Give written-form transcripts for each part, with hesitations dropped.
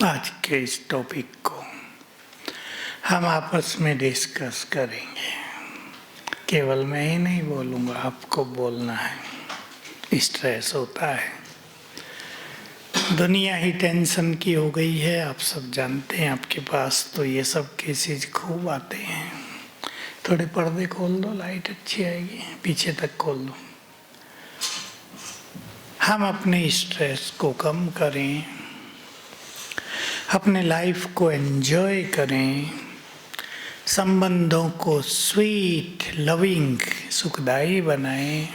आज के इस टॉपिक को हम आपस में डिस्कस करेंगे। केवल मैं ही नहीं बोलूँगा, आपको बोलना है। स्ट्रेस होता है, दुनिया ही टेंशन की हो गई है, आप सब जानते हैं। आपके पास तो ये सब केसेज खूब आते हैं। थोड़े पर्दे खोल दो, लाइट अच्छी आएगी, पीछे तक खोल दो। हम अपने स्ट्रेस को कम करें, अपने लाइफ को एंजॉय करें, संबंधों को स्वीट, लविंग, सुखदायी बनाएं,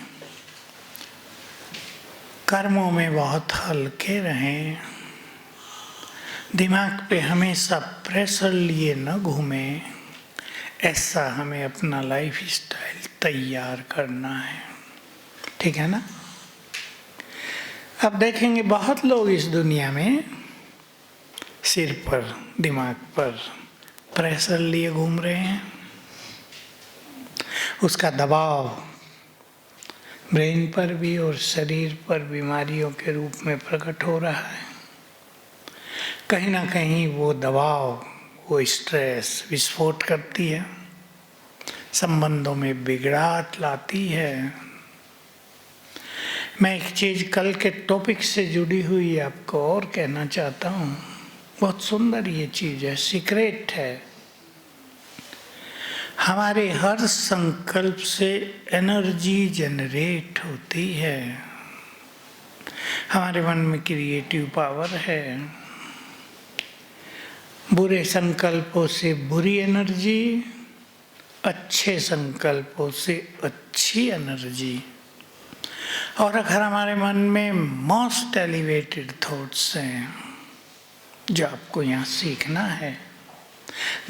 कर्मों में बहुत हल्के रहें, दिमाग पे हमेशा प्रेशर लिए न घूमें। ऐसा हमें अपना लाइफ स्टाइल तैयार करना है, ठीक है ना। अब देखेंगे बहुत लोग इस दुनिया में सिर पर, दिमाग पर प्रेशर लिए घूम रहे हैं। उसका दबाव ब्रेन पर भी और शरीर पर बीमारियों के रूप में प्रकट हो रहा है। कहीं ना कहीं वो दबाव, वो स्ट्रेस विस्फोट करती है, संबंधों में बिगड़ाट लाती है। मैं एक चीज़ कल के टॉपिक से जुड़ी हुई आपको और कहना चाहता हूँ। बहुत सुंदर ये चीज़ है, सीक्रेट है। हमारे हर संकल्प से एनर्जी जनरेट होती है। हमारे मन में क्रिएटिव पावर है। बुरे संकल्पों से बुरी एनर्जी, अच्छे संकल्पों से अच्छी एनर्जी। और अगर हमारे मन में मोस्ट एलिवेटेड थॉट्स हैं, जो आपको यहाँ सीखना है।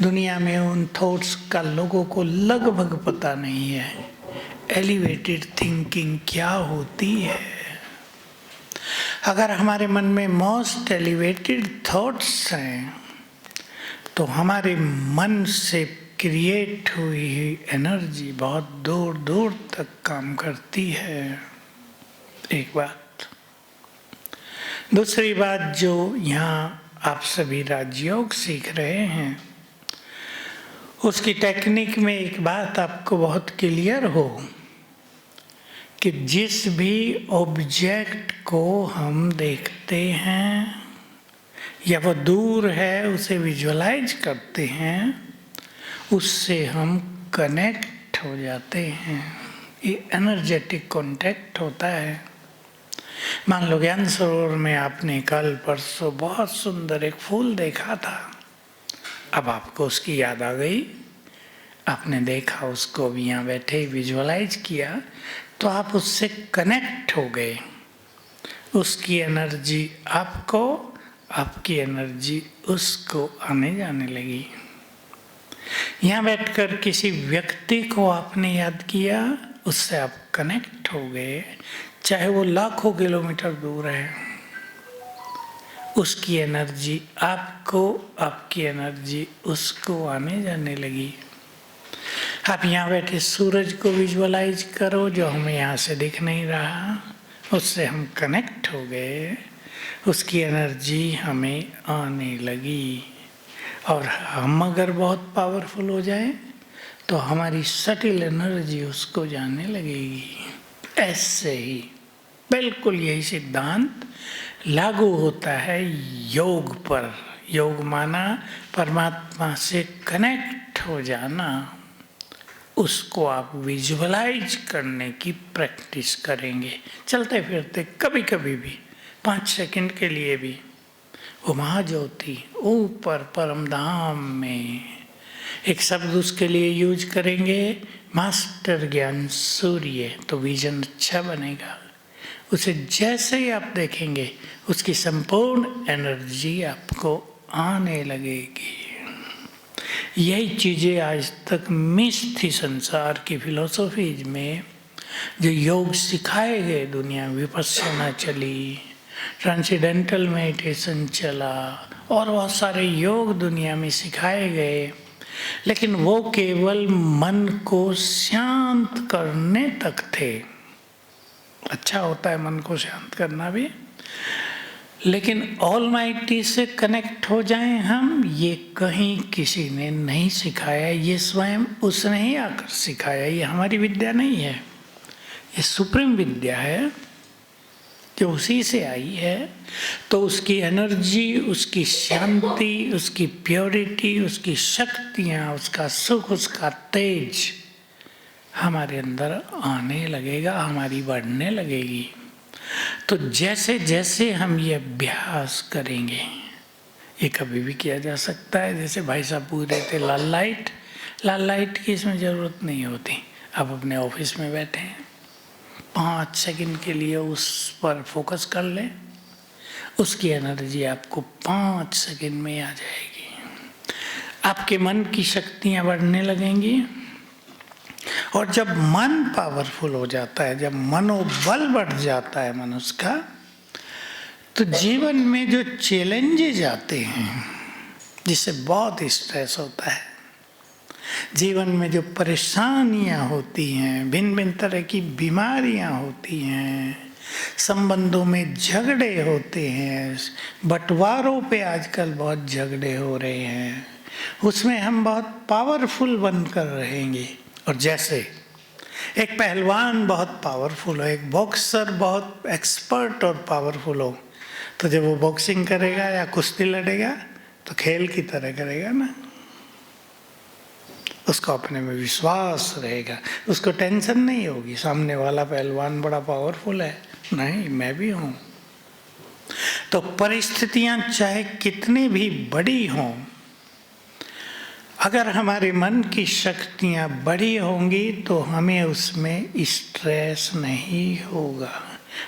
दुनिया में उन थॉट्स का लोगों को लगभग पता नहीं है। एलिवेटेड थिंकिंग क्या होती है? अगर हमारे मन में मोस्ट एलिवेटेड थॉट्स हैं, तो हमारे मन से क्रिएट हुई एनर्जी बहुत दूर दूर तक काम करती है। एक बात। दूसरी बात, जो यहाँ आप सभी राजयोग सीख रहे हैं, उसकी टेक्निक में एक बात आपको बहुत क्लियर हो कि जिस भी ऑब्जेक्ट को हम देखते हैं या वो दूर है, उसे विजुअलाइज करते हैं, उससे हम कनेक्ट हो जाते हैं। ये एनर्जेटिक कांटेक्ट होता है। मान लो ज्ञान सरोवर में आपने कल परसों बहुत सुंदर एक फूल देखा था। अब आपको उसकी याद आ गई, आपने देखा उसको, भी यहाँ बैठे विजुअलाइज किया, तो आप उससे कनेक्ट हो गए। उसकी एनर्जी आपको, आपकी एनर्जी उसको आने जाने लगी। यहाँ बैठकर किसी व्यक्ति को आपने याद किया, उससे आप कनेक्ट हो गए, चाहे वो लाखों किलोमीटर दूर है। उसकी एनर्जी आपको, आपकी एनर्जी उसको आने जाने लगी। आप यहाँ बैठे सूरज को विजुअलाइज करो, जो हमें यहाँ से दिख नहीं रहा, उससे हम कनेक्ट हो गए, उसकी एनर्जी हमें आने लगी। और हम अगर बहुत पावरफुल हो जाए तो हमारी सटिल एनर्जी उसको जाने लगेगी। ऐसे ही बिल्कुल यही सिद्धांत लागू होता है योग पर। योग माना परमात्मा से कनेक्ट हो जाना। उसको आप विजुअलाइज करने की प्रैक्टिस करेंगे, चलते फिरते, कभी कभी भी 5 सेकंड के लिए भी। वो महाज्योति ऊपर परम धाम में, एक शब्द उसके लिए यूज करेंगे, मास्टर ज्ञान सूर्य, तो विजन अच्छा बनेगा। उसे जैसे ही आप देखेंगे, उसकी संपूर्ण एनर्जी आपको आने लगेगी। यही चीज़ें आज तक मिस थी संसार की फिलोसफीज में। जो योग सिखाए गए दुनिया में, विपश्यना चली, ट्रांसेंडेंटल मेडिटेशन चला, और बहुत सारे योग दुनिया में सिखाए गए, लेकिन वो केवल मन को शांत करने तक थे। अच्छा होता है मन को शांत करना भी, लेकिन ऑलमाइटी से कनेक्ट हो जाएं हम, ये कहीं किसी ने नहीं सिखाया, ये स्वयं उसने ही आकर सिखाया। ये हमारी विद्या नहीं है, ये सुप्रीम विद्या है जो उसी से आई है। तो उसकी एनर्जी, उसकी शांति, उसकी प्योरिटी, उसकी शक्तियाँ, उसका सुख, उसका तेज हमारे अंदर आने लगेगा, हमारी बढ़ने लगेगी। तो जैसे जैसे हम ये अभ्यास करेंगे, ये कभी भी किया जा सकता है। जैसे भाई साहब पूछ रहे थे लाल लाइट की इसमें ज़रूरत नहीं होती। आप अपने ऑफिस में बैठे हैं, 5 सेकंड के लिए उस पर फोकस कर लें, उसकी एनर्जी आपको 5 सेकंड में आ जाएगी। आपके मन की शक्तियाँ बढ़ने लगेंगी। और जब मन पावरफुल हो जाता है, जब मनोबल बढ़ जाता है मनुष्य का, तो जीवन में जो चैलेंजेज आते हैं, जिससे बहुत स्ट्रेस होता है, जीवन में जो परेशानियां होती हैं, भिन्न भिन्न तरह की बीमारियां होती हैं, संबंधों में झगड़े होते हैं, बंटवारों पे आजकल बहुत झगड़े हो रहे हैं, उसमें हम बहुत पावरफुल बनकर रहेंगे। और जैसे एक पहलवान बहुत पावरफुल हो, एक बॉक्सर बहुत एक्सपर्ट और पावरफुल हो, तो जब वो बॉक्सिंग करेगा या कुश्ती लड़ेगा तो खेल की तरह करेगा ना, उसको अपने में विश्वास रहेगा, उसको टेंशन नहीं होगी सामने वाला पहलवान बड़ा पावरफुल है, नहीं मैं भी हूँ। तो परिस्थितियां चाहे कितनी भी बड़ी हों, अगर हमारे मन की शक्तियाँ बड़ी होंगी तो हमें उसमें स्ट्रेस नहीं होगा,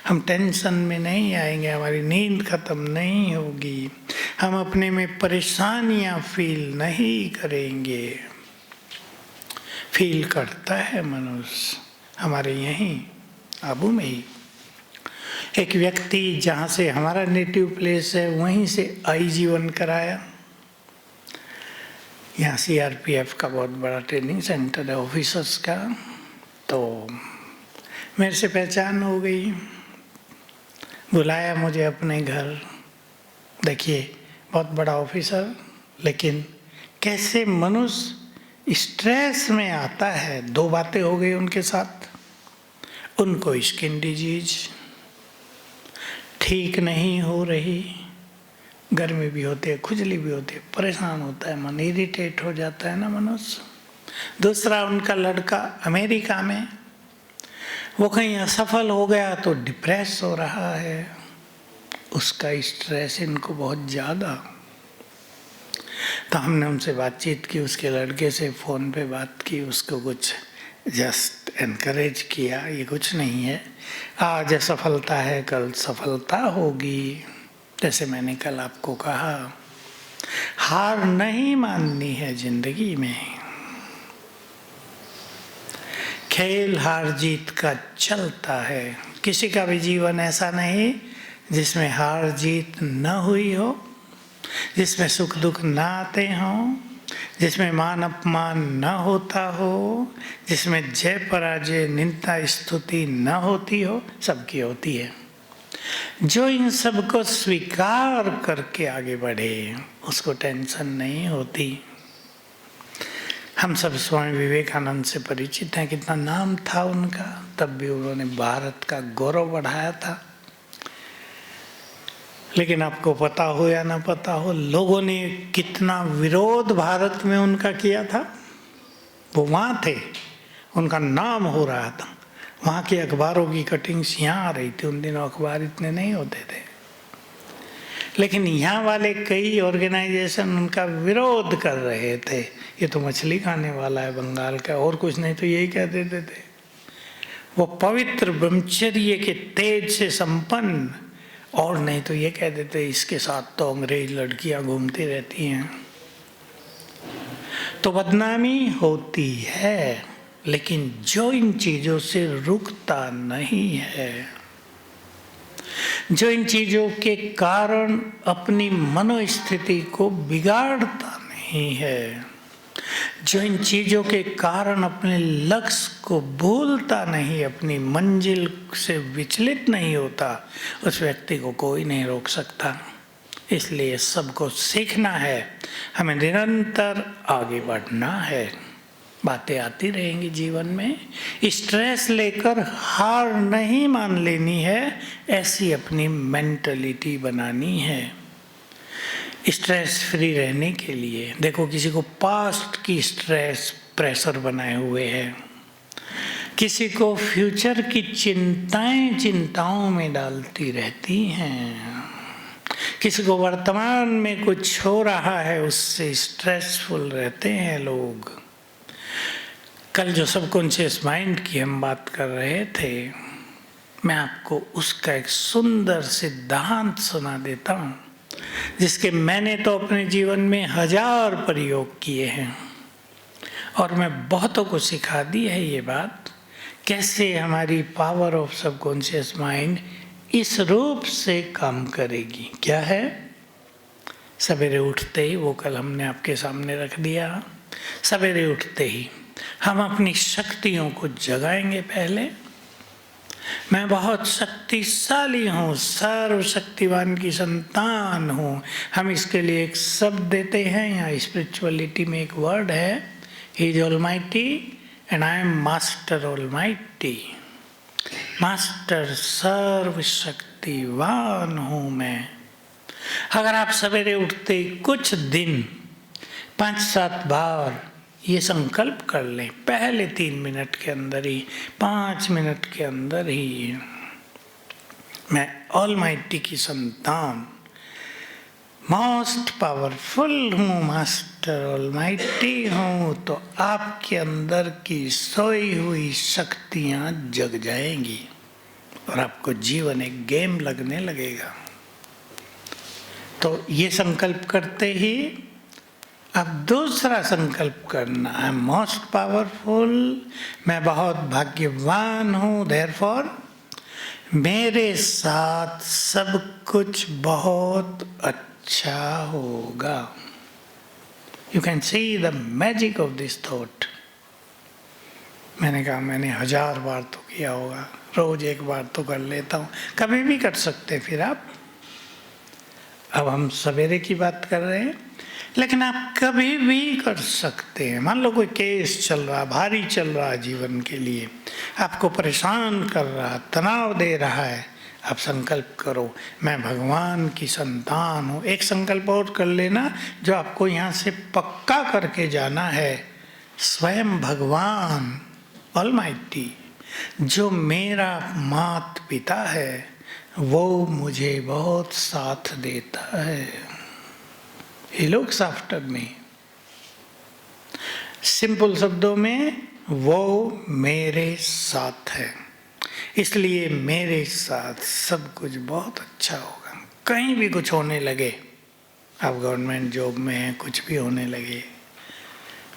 हम टेंशन में नहीं आएंगे, हमारी नींद खत्म नहीं होगी, हम अपने में परेशानियाँ फील नहीं करेंगे। फील करता है मनुष्य हमारे यहीं आबू में ही। एक व्यक्ति जहाँ से हमारा नेटिव प्लेस है वहीं से आईजीवन कराया। यहाँ सीआरपीएफ का बहुत बड़ा ट्रेनिंग सेंटर है ऑफिसर्स का, तो मेरे से पहचान हो गई, बुलाया मुझे अपने घर। देखिए बहुत बड़ा ऑफिसर, लेकिन कैसे मनुष्य स्ट्रेस में आता है। 2 बातें हो गई उनके साथ, उनको स्किन डिजीज ठीक नहीं हो रही, गर्मी भी होती है, खुजली भी होती है, परेशान होता है मन, इरिटेट हो जाता है ना मनुष्य। दूसरा, उनका लड़का अमेरिका में, वो कहीं असफल हो गया तो डिप्रेस हो रहा है, उसका स्ट्रेस इनको बहुत ज़्यादा। तो हमने उनसे बातचीत की, उसके लड़के से फ़ोन पे बात की, उसको कुछ जस्ट एनकरेज किया, ये कुछ नहीं है, आज असफलता है कल सफलता होगी। जैसे मैंने कल आपको कहा, हार नहीं माननी है जिंदगी में, खेल हार जीत का चलता है। किसी का भी जीवन ऐसा नहीं जिसमें हार जीत न हुई हो, जिसमें सुख दुख ना आते हों, जिसमें मान अपमान न होता हो, जिसमें जय पराजय निंदा स्तुति न होती हो। सबकी होती है। जो इन सब को स्वीकार करके आगे बढ़े उसको टेंशन नहीं होती। हम सब स्वामी विवेकानंद से परिचित हैं, कितना नाम था उनका, तब भी उन्होंने भारत का गौरव बढ़ाया था। लेकिन आपको पता हो या ना पता हो, लोगों ने कितना विरोध भारत में उनका किया था। वो वहाँ थे, उनका नाम हो रहा था, वहाँ की अखबारों की कटिंग्स यहाँ आ रही थी। उन दिनों अखबार इतने नहीं होते थे, लेकिन यहाँ वाले कई ऑर्गेनाइजेशन उनका विरोध कर रहे थे। ये तो मछली खाने वाला है बंगाल का, और कुछ नहीं, तो यही कह देते थे। वो पवित्र ब्रह्मचर्य के तेज से संपन्न, और नहीं तो ये कह देते इसके साथ तो अंग्रेज लड़कियां घूमती रहती हैं। तो बदनामी होती है, लेकिन जो इन चीजों से रुकता नहीं है, जो इन चीजों के कारण अपनी मनोस्थिति को बिगाड़ता नहीं है, जो इन चीजों के कारण अपने लक्ष्य को भूलता नहीं, अपनी मंजिल से विचलित नहीं होता, उस व्यक्ति को कोई नहीं रोक सकता। इसलिए सबको सीखना है, हमें निरंतर आगे बढ़ना है। बातें आती रहेंगी जीवन में, स्ट्रेस लेकर हार नहीं मान लेनी है, ऐसी अपनी मेंटलिटी बनानी है। स्ट्रेस फ्री रहने के लिए देखो, किसी को पास्ट की स्ट्रेस प्रेशर बनाए हुए है, किसी को फ्यूचर की चिंताएं चिंताओं में डालती रहती हैं, किसी को वर्तमान में कुछ हो रहा है उससे स्ट्रेसफुल रहते हैं लोग। कल जो सबकॉन्शियस माइंड की हम बात कर रहे थे, मैं आपको उसका एक सुंदर सिद्धांत सुना देता हूँ, जिसके मैंने तो अपने जीवन में 1000 प्रयोग किए हैं और मैं बहुतों को सिखा दी है ये बात, कैसे हमारी पावर ऑफ सबकॉन्शियस माइंड इस रूप से काम करेगी। क्या है? सवेरे उठते ही, वो कल हमने आपके सामने रख दिया, सवेरे उठते ही हम अपनी शक्तियों को जगाएंगे। पहले मैं बहुत शक्तिशाली हूँ, सर्वशक्तिवान की संतान हूँ। हम इसके लिए एक शब्द देते हैं, यहाँ स्पिरिचुअलिटी में एक वर्ड है, he is almighty and I am master almighty. Master सर्वशक्तिवान हूँ मैं। अगर आप सवेरे उठते कुछ दिन 5-7 बार ये संकल्प कर लें, पहले 3 मिनट के अंदर ही, 5 मिनट के अंदर ही, मैं ऑलमाइटी की संतान, मोस्ट पावरफुल हूँ, मास्टर ऑलमाइटी हूँ, तो आपके अंदर की सोई हुई शक्तियाँ जग जाएंगी और आपको जीवन एक गेम लगने लगेगा। तो ये संकल्प करते ही अब दूसरा संकल्प करना है, मोस्ट पावरफुल, मैं बहुत भाग्यवान हूँ, देयरफॉर मेरे साथ सब कुछ बहुत अच्छा होगा। You can see the magic of this thought. मैंने कहा मैंने 1000 बार तो किया होगा, रोज 1 बार तो कर लेता हूँ, कभी भी कर सकते फिर आप। अब हम सवेरे की बात कर रहे हैं, लेकिन आप कभी भी कर सकते हैं। मान लो कोई केस चल रहा, भारी चल रहा जीवन के लिए, आपको परेशान कर रहा, तनाव दे रहा है, आप संकल्प करो, मैं भगवान की संतान हूँ। एक संकल्प और कर लेना जो आपको यहाँ से पक्का करके जाना है, स्वयं भगवान ऑलमाइटी जो मेरा माता पिता है, वो मुझे बहुत साथ देता है। He looks after me। Simple शब्दों में, वो मेरे साथ है, इसलिए मेरे साथ सब कुछ बहुत अच्छा होगा। कहीं भी कुछ होने लगे, आप गवर्नमेंट जॉब में हैं, कुछ भी होने लगे,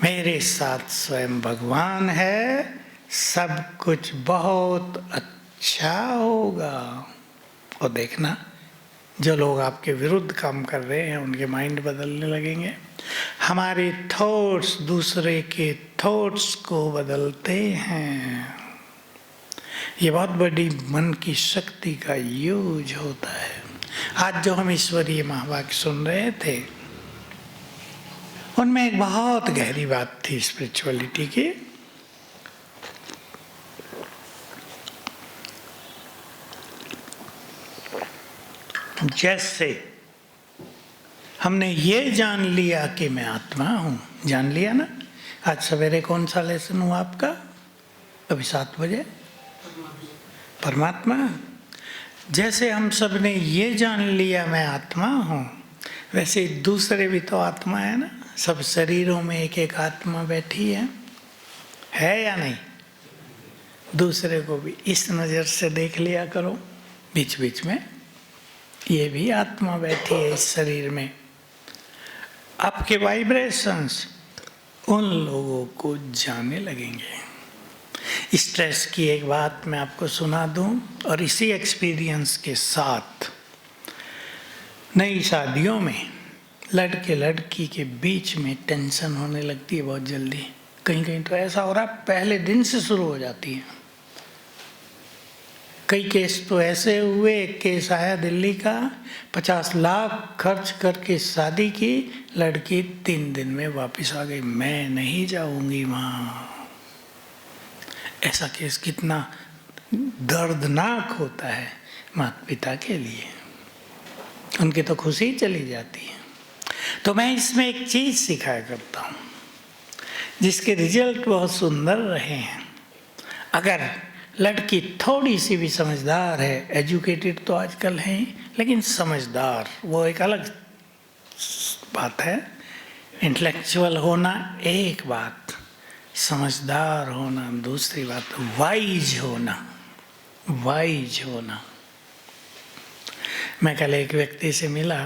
मेरे साथ स्वयं भगवान है, सब कुछ बहुत अच्छा होगा। और देखना, जो लोग आपके विरुद्ध काम कर रहे हैं उनके माइंड बदलने लगेंगे। हमारे थॉट्स दूसरे के थॉट्स को बदलते हैं। ये बहुत बड़ी मन की शक्ति का यूज होता है। आज जो हम ईश्वरीय महावाक्य सुन रहे थे, उनमें एक बहुत गहरी बात थी स्पिरिचुअलिटी की। जैसे हमने ये जान लिया कि मैं आत्मा हूँ, जान लिया ना। आज सवेरे कौन सा लेसन हुआ आपका? अभी 7 बजे परमात्मा। जैसे हम सब ने ये जान लिया मैं आत्मा हूँ, वैसे दूसरे भी तो आत्मा है ना। सब शरीरों में एक एक आत्मा बैठी है या नहीं? दूसरे को भी इस नज़र से देख लिया करो, बीच बीच में ये भी आत्मा बैठी है इस शरीर में। आपके वाइब्रेशंस उन लोगों को जाने लगेंगे। स्ट्रेस की एक बात मैं आपको सुना दूं, और इसी एक्सपीरियंस के साथ नई शादियों में लड़के लड़की के बीच में टेंशन होने लगती है बहुत जल्दी। कहीं कहीं तो ऐसा हो रहा है पहले दिन से शुरू हो जाती है। कई केस तो ऐसे हुए, एक केस आया दिल्ली का, 50 लाख खर्च करके शादी की, लड़की 3 दिन में वापस आ गई, मैं नहीं जाऊंगी वहाँ। ऐसा केस कितना दर्दनाक होता है माता पिता के लिए, उनकी तो खुशी चली जाती है। तो मैं इसमें एक चीज सिखाया करता हूँ जिसके रिजल्ट बहुत सुंदर रहे हैं। अगर लड़की थोड़ी सी भी समझदार है, एजुकेटेड तो आजकल है लेकिन समझदार, वो एक अलग बात है। इंटेलेक्चुअल होना एक बात, समझदार होना दूसरी बात, वाइज होना, वाइज होना। मैं कल एक व्यक्ति से मिला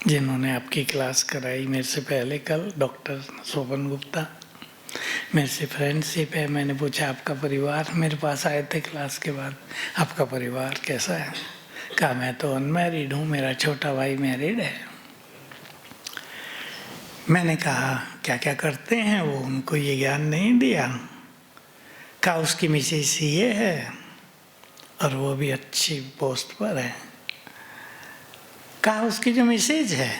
जिन्होंने आपकी क्लास कराई मेरे से पहले, कल डॉक्टर शोभन गुप्ता, मेरे से फ्रेंडशिप है। मैंने पूछा आपका परिवार, मेरे पास आए थे क्लास के बाद, आपका परिवार कैसा है? कहा मैं तो अनमैरिड हूँ, मेरा छोटा भाई मैरिड है। मैंने कहा क्या क्या करते हैं वो, उनको ये ज्ञान नहीं दिया? कहा उसकी मिसेस ये है और वो भी अच्छी पोस्ट पर है। कहा उसकी जो मिसेज है,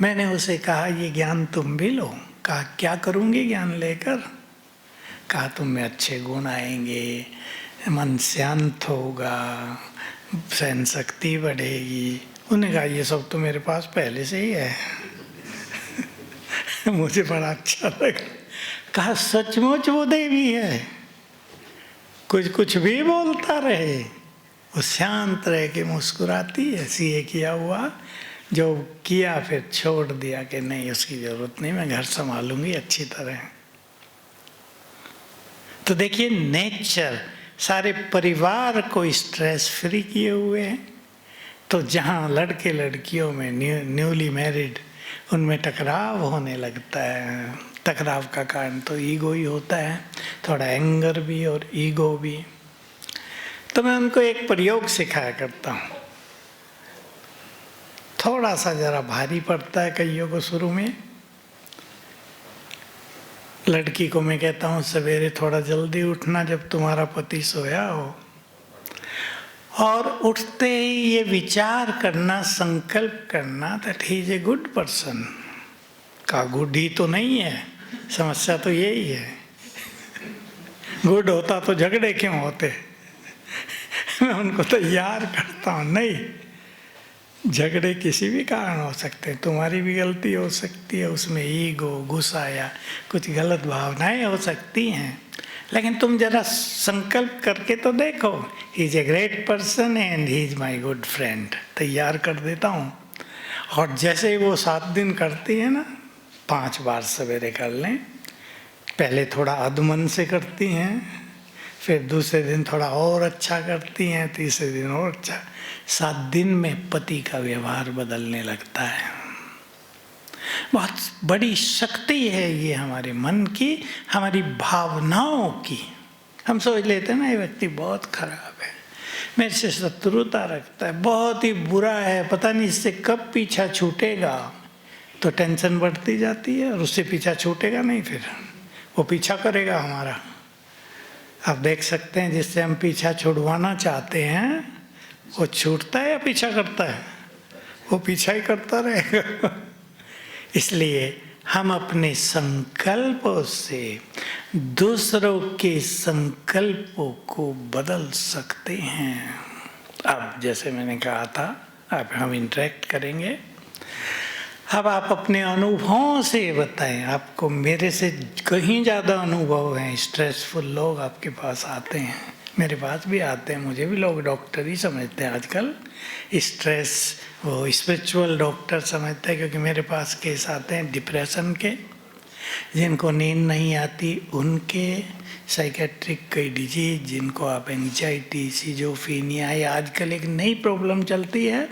मैंने उसे कहा ये ज्ञान तुम भी लो। कहा क्या करूँगी ज्ञान लेकर? कहा तुम में अच्छे गुण आएंगे, मन शांत होगा, सहन शक्ति बढ़ेगी। उन्होंने कहा ये सब तो मेरे पास पहले से ही है। मुझे बड़ा अच्छा लगा। कहा सचमुच वो देवी है, कुछ भी बोलता रहे वो शांत रह के मुस्कुराती है। सीए किया हुआ, जो किया फिर छोड़ दिया कि नहीं उसकी जरूरत नहीं, मैं घर संभालूंगी अच्छी तरह। तो देखिए नेचर सारे परिवार को स्ट्रेस फ्री किए हुए हैं। तो जहाँ लड़के लड़कियों में न्यूली मैरिड, उनमें टकराव होने लगता है। टकराव का कारण तो ईगो ही होता है, थोड़ा एंगर भी और ईगो भी। तो मैं उनको एक प्रयोग सिखाया करता हूँ, थोड़ा सा जरा भारी पड़ता है कईयों को शुरू में। लड़की को मैं कहता हूँ सवेरे थोड़ा जल्दी उठना जब तुम्हारा पति सोया हो, और उठते ही ये विचार करना, संकल्प करना that he is a good person. का गुड ही तो नहीं है, समस्या तो यही है। गुड होता तो झगड़े क्यों होते? मैं उनको तैयार करता हूँ, नहीं, झगड़े किसी भी कारण हो सकते हैं, तुम्हारी भी गलती हो सकती है, उसमें ईगो, गुस्सा या कुछ गलत भावनाएं हो सकती हैं, लेकिन तुम जरा संकल्प करके तो देखो, he is a great person and he is my good friend. तैयार कर देता हूँ। और जैसे ही वो 7 दिन करती है ना, 5 बार सवेरे कर लें। पहले थोड़ा अधमन से करती हैं, फिर दूसरे दिन थोड़ा और अच्छा करती हैं, तीसरे दिन और अच्छा। 7 दिन में पति का व्यवहार बदलने लगता है। बहुत बड़ी शक्ति है ये हमारे मन की, हमारी भावनाओं की। हम सोच लेते हैं ना ये व्यक्ति बहुत खराब है, मेरे से शत्रुता रखता है, बहुत ही बुरा है, पता नहीं इससे कब पीछा छूटेगा। तो टेंशन बढ़ती जाती है और उससे पीछा छूटेगा नहीं, फिर वो पीछा करेगा हमारा। आप देख सकते हैं जिससे हम पीछा छुड़वाना चाहते हैं वो छूटता है या पीछा करता है? वो पीछा ही करता रहेगा। इसलिए हम अपने संकल्पों से दूसरों के संकल्पों को बदल सकते हैं। अब जैसे मैंने कहा था, अब हम इंटरेक्ट करेंगे। अब आप अपने अनुभवों से बताएं, आपको मेरे से कहीं ज़्यादा अनुभव हैं। स्ट्रेसफुल लोग आपके पास आते हैं, मेरे पास भी आते हैं, मुझे भी लोग डॉक्टर ही समझते हैं आजकल। स्ट्रेस वो स्पिरिचुअल डॉक्टर समझते हैं, क्योंकि मेरे पास केस आते हैं डिप्रेशन के, जिनको नींद नहीं आती उनके, साइकेट्रिक कई डिजीज, जिनको आप एंग्जाइटी, सिजोफ्रेनिया, या आजकल एक नई प्रॉब्लम चलती है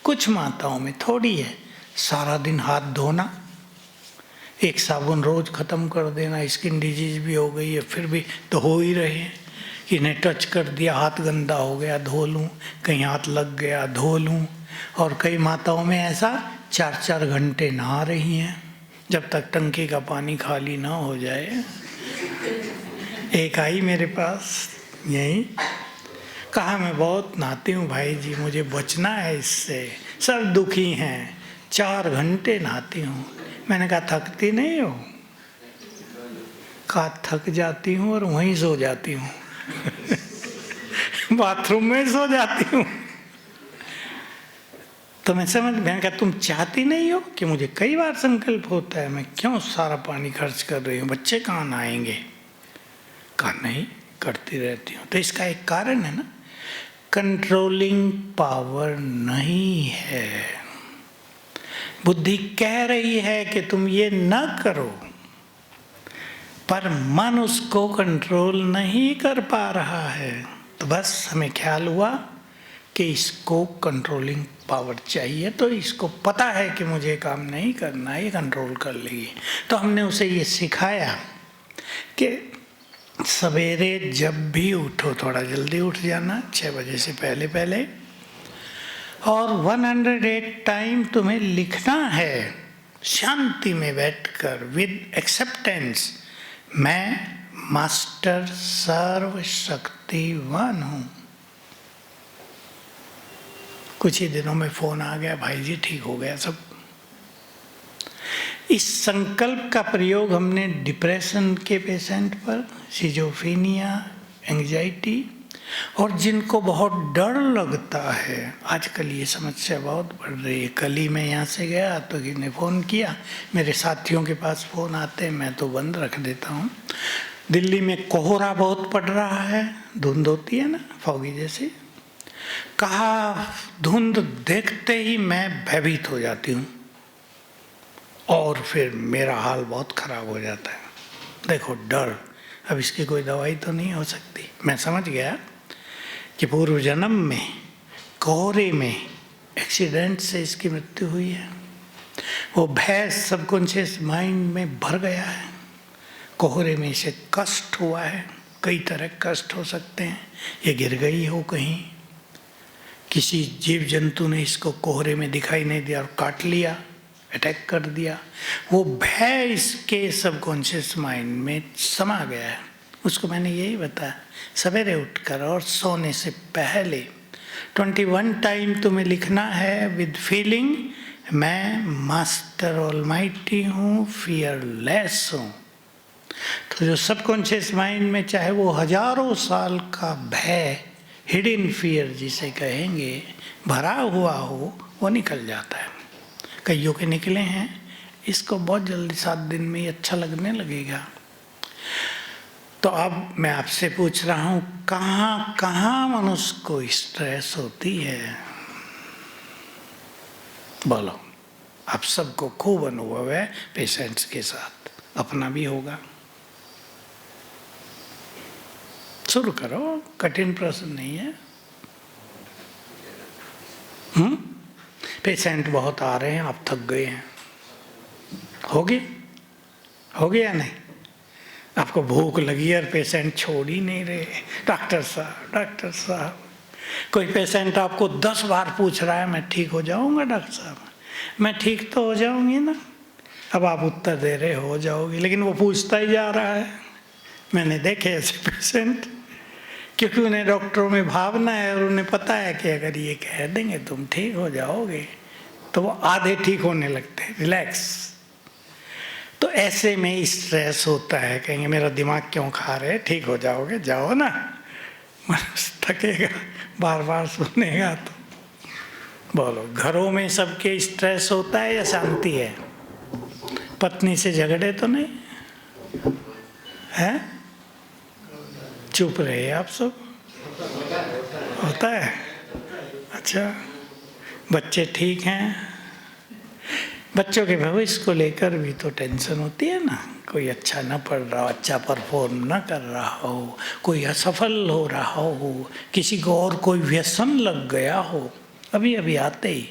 कुछ माताओं में, थोड़ी है, सारा दिन हाथ धोना, एक साबुन रोज ख़त्म कर देना। स्किन डिजीज भी हो गई है, फिर भी तो हो ही रहे हैं। कि इन्हें टच कर दिया, हाथ गंदा हो गया धो लूँ, कहीं हाथ लग गया धो लूँ। और कई माताओं में ऐसा 4-4 घंटे नहा रही हैं जब तक टंकी का पानी खाली ना हो जाए। एक आई मेरे पास, यही कहा मैं बहुत नहाती हूँ भाई जी, मुझे बचना है इससे, सब दुखी हैं, 4 घंटे नहाती हूँ। मैंने कहा थकती नहीं हो? कहा थक जाती हूँ और वहीं सो जाती हूँ। बाथरूम में सो जाती हूँ। तो मैंने कहा तुम चाहती नहीं हो कि मुझे कई बार संकल्प होता है, मैं क्यों सारा पानी खर्च कर रही हूँ, बच्चे कहाँ नहाएंगे? कहा नहीं, करती रहती हूँ। तो इसका एक कारण है ना, कंट्रोलिंग पावर नहीं है। बुद्धि कह रही है कि तुम ये न करो, पर मन उसको कंट्रोल नहीं कर पा रहा है। तो बस हमें ख्याल हुआ कि इसको कंट्रोलिंग पावर चाहिए, तो इसको पता है कि मुझे काम नहीं करना, ये कंट्रोल कर लेगी। तो हमने उसे ये सिखाया कि सवेरे जब भी उठो थोड़ा जल्दी उठ जाना, 6 बजे से पहले पहले, और 108 टाइम तुम्हें लिखना है शांति में बैठकर विद एक्सेप्टेंस, मैं मास्टर सर्वशक्तिवान हूँ। कुछ ही दिनों में फोन आ गया, भाई जी ठीक हो गया सब। इस संकल्प का प्रयोग हमने डिप्रेशन के पेशेंट पर, सिजोफ्रेनिया, एंजाइटी, और जिनको बहुत डर लगता है, आजकल ये समस्या बहुत बढ़ रही है। कल ही मैं यहाँ से गया तो किसी ने फ़ोन किया, मेरे साथियों के पास फ़ोन आते हैं, मैं तो बंद रख देता हूँ। दिल्ली में कोहरा बहुत पड़ रहा है, धुंध होती है ना फॉगी जैसी। कहा धुंध देखते ही मैं भयभीत हो जाती हूँ और फिर मेरा हाल बहुत खराब हो जाता है। देखो डर, अब इसकी कोई दवाई तो नहीं हो सकती। मैं समझ गया कि पूर्व जन्म में कोहरे में एक्सीडेंट से इसकी मृत्यु हुई है। वो भय सबकॉन्शियस माइंड में भर गया है, कोहरे में इसे कष्ट हुआ है, कई तरह कष्ट हो सकते हैं। ये गिर गई हो कहीं, किसी जीव जंतु ने इसको कोहरे में दिखाई नहीं दिया और काट लिया, अटैक कर दिया, वो भय इसके सबकॉन्शियस माइंड में समा गया है। उसको मैंने यही बताया, सवेरे उठकर और सोने से पहले 21 टाइम तुम्हें लिखना है विद फीलिंग, मैं मास्टर ऑलमाइटी हूँ, फियरलेस हूँ। तो जो सबकॉन्शियस माइंड में चाहे वो हजारों साल का भय, हिडन फियर जिसे कहेंगे, भरा हुआ हो, वो निकल जाता है। कईयों के निकले हैं, इसको बहुत जल्दी 7 दिन में ही अच्छा लगने लगेगा। तो अब मैं आपसे पूछ रहा हूँ, कहाँ कहाँ मनुष्य को स्ट्रेस होती है? बोलो। आप सबको खूब अनुभव है पेशेंट्स के साथ, अपना भी होगा। शुरू करो, कठिन प्रश्न नहीं है। पेशेंट बहुत आ रहे हैं, आप थक गए हैं, हो गया या नहीं? आपको भूख लगी और पेशेंट छोड़ ही नहीं रहे, डॉक्टर साहब। कोई पेशेंट आपको 10 बार पूछ रहा है, मैं ठीक हो जाऊंगा डॉक्टर साहब, मैं ठीक तो हो जाऊंगी ना? अब आप उत्तर दे रहे हो जाओगे, लेकिन वो पूछता ही जा रहा है। मैंने देखे ऐसे पेशेंट, क्योंकि उन्हें डॉक्टरों में भावना है और उन्हें पता है कि अगर ये कह देंगे तुम ठीक हो जाओगे, तो वो आधे ठीक होने लगते हैं, रिलैक्स। तो ऐसे में स्ट्रेस होता है, कहेंगे मेरा दिमाग क्यों खा रहे, ठीक हो जाओगे, जाओ ना। मनुष्य थकेगा, बार बार सुनेगा तो। बोलो, घरों में सबके स्ट्रेस होता है या शांति है? पत्नी से झगड़े तो नहीं है? चुप रहे आप सब, होता है? अच्छा, बच्चे ठीक हैं? बच्चों के भविष्य को लेकर भी तो टेंशन होती है ना। कोई अच्छा न पढ़ रहा हो, अच्छा परफॉर्म न कर रहा हो, कोई असफल हो रहा हो, किसी को और कोई व्यसन लग गया हो। अभी आते ही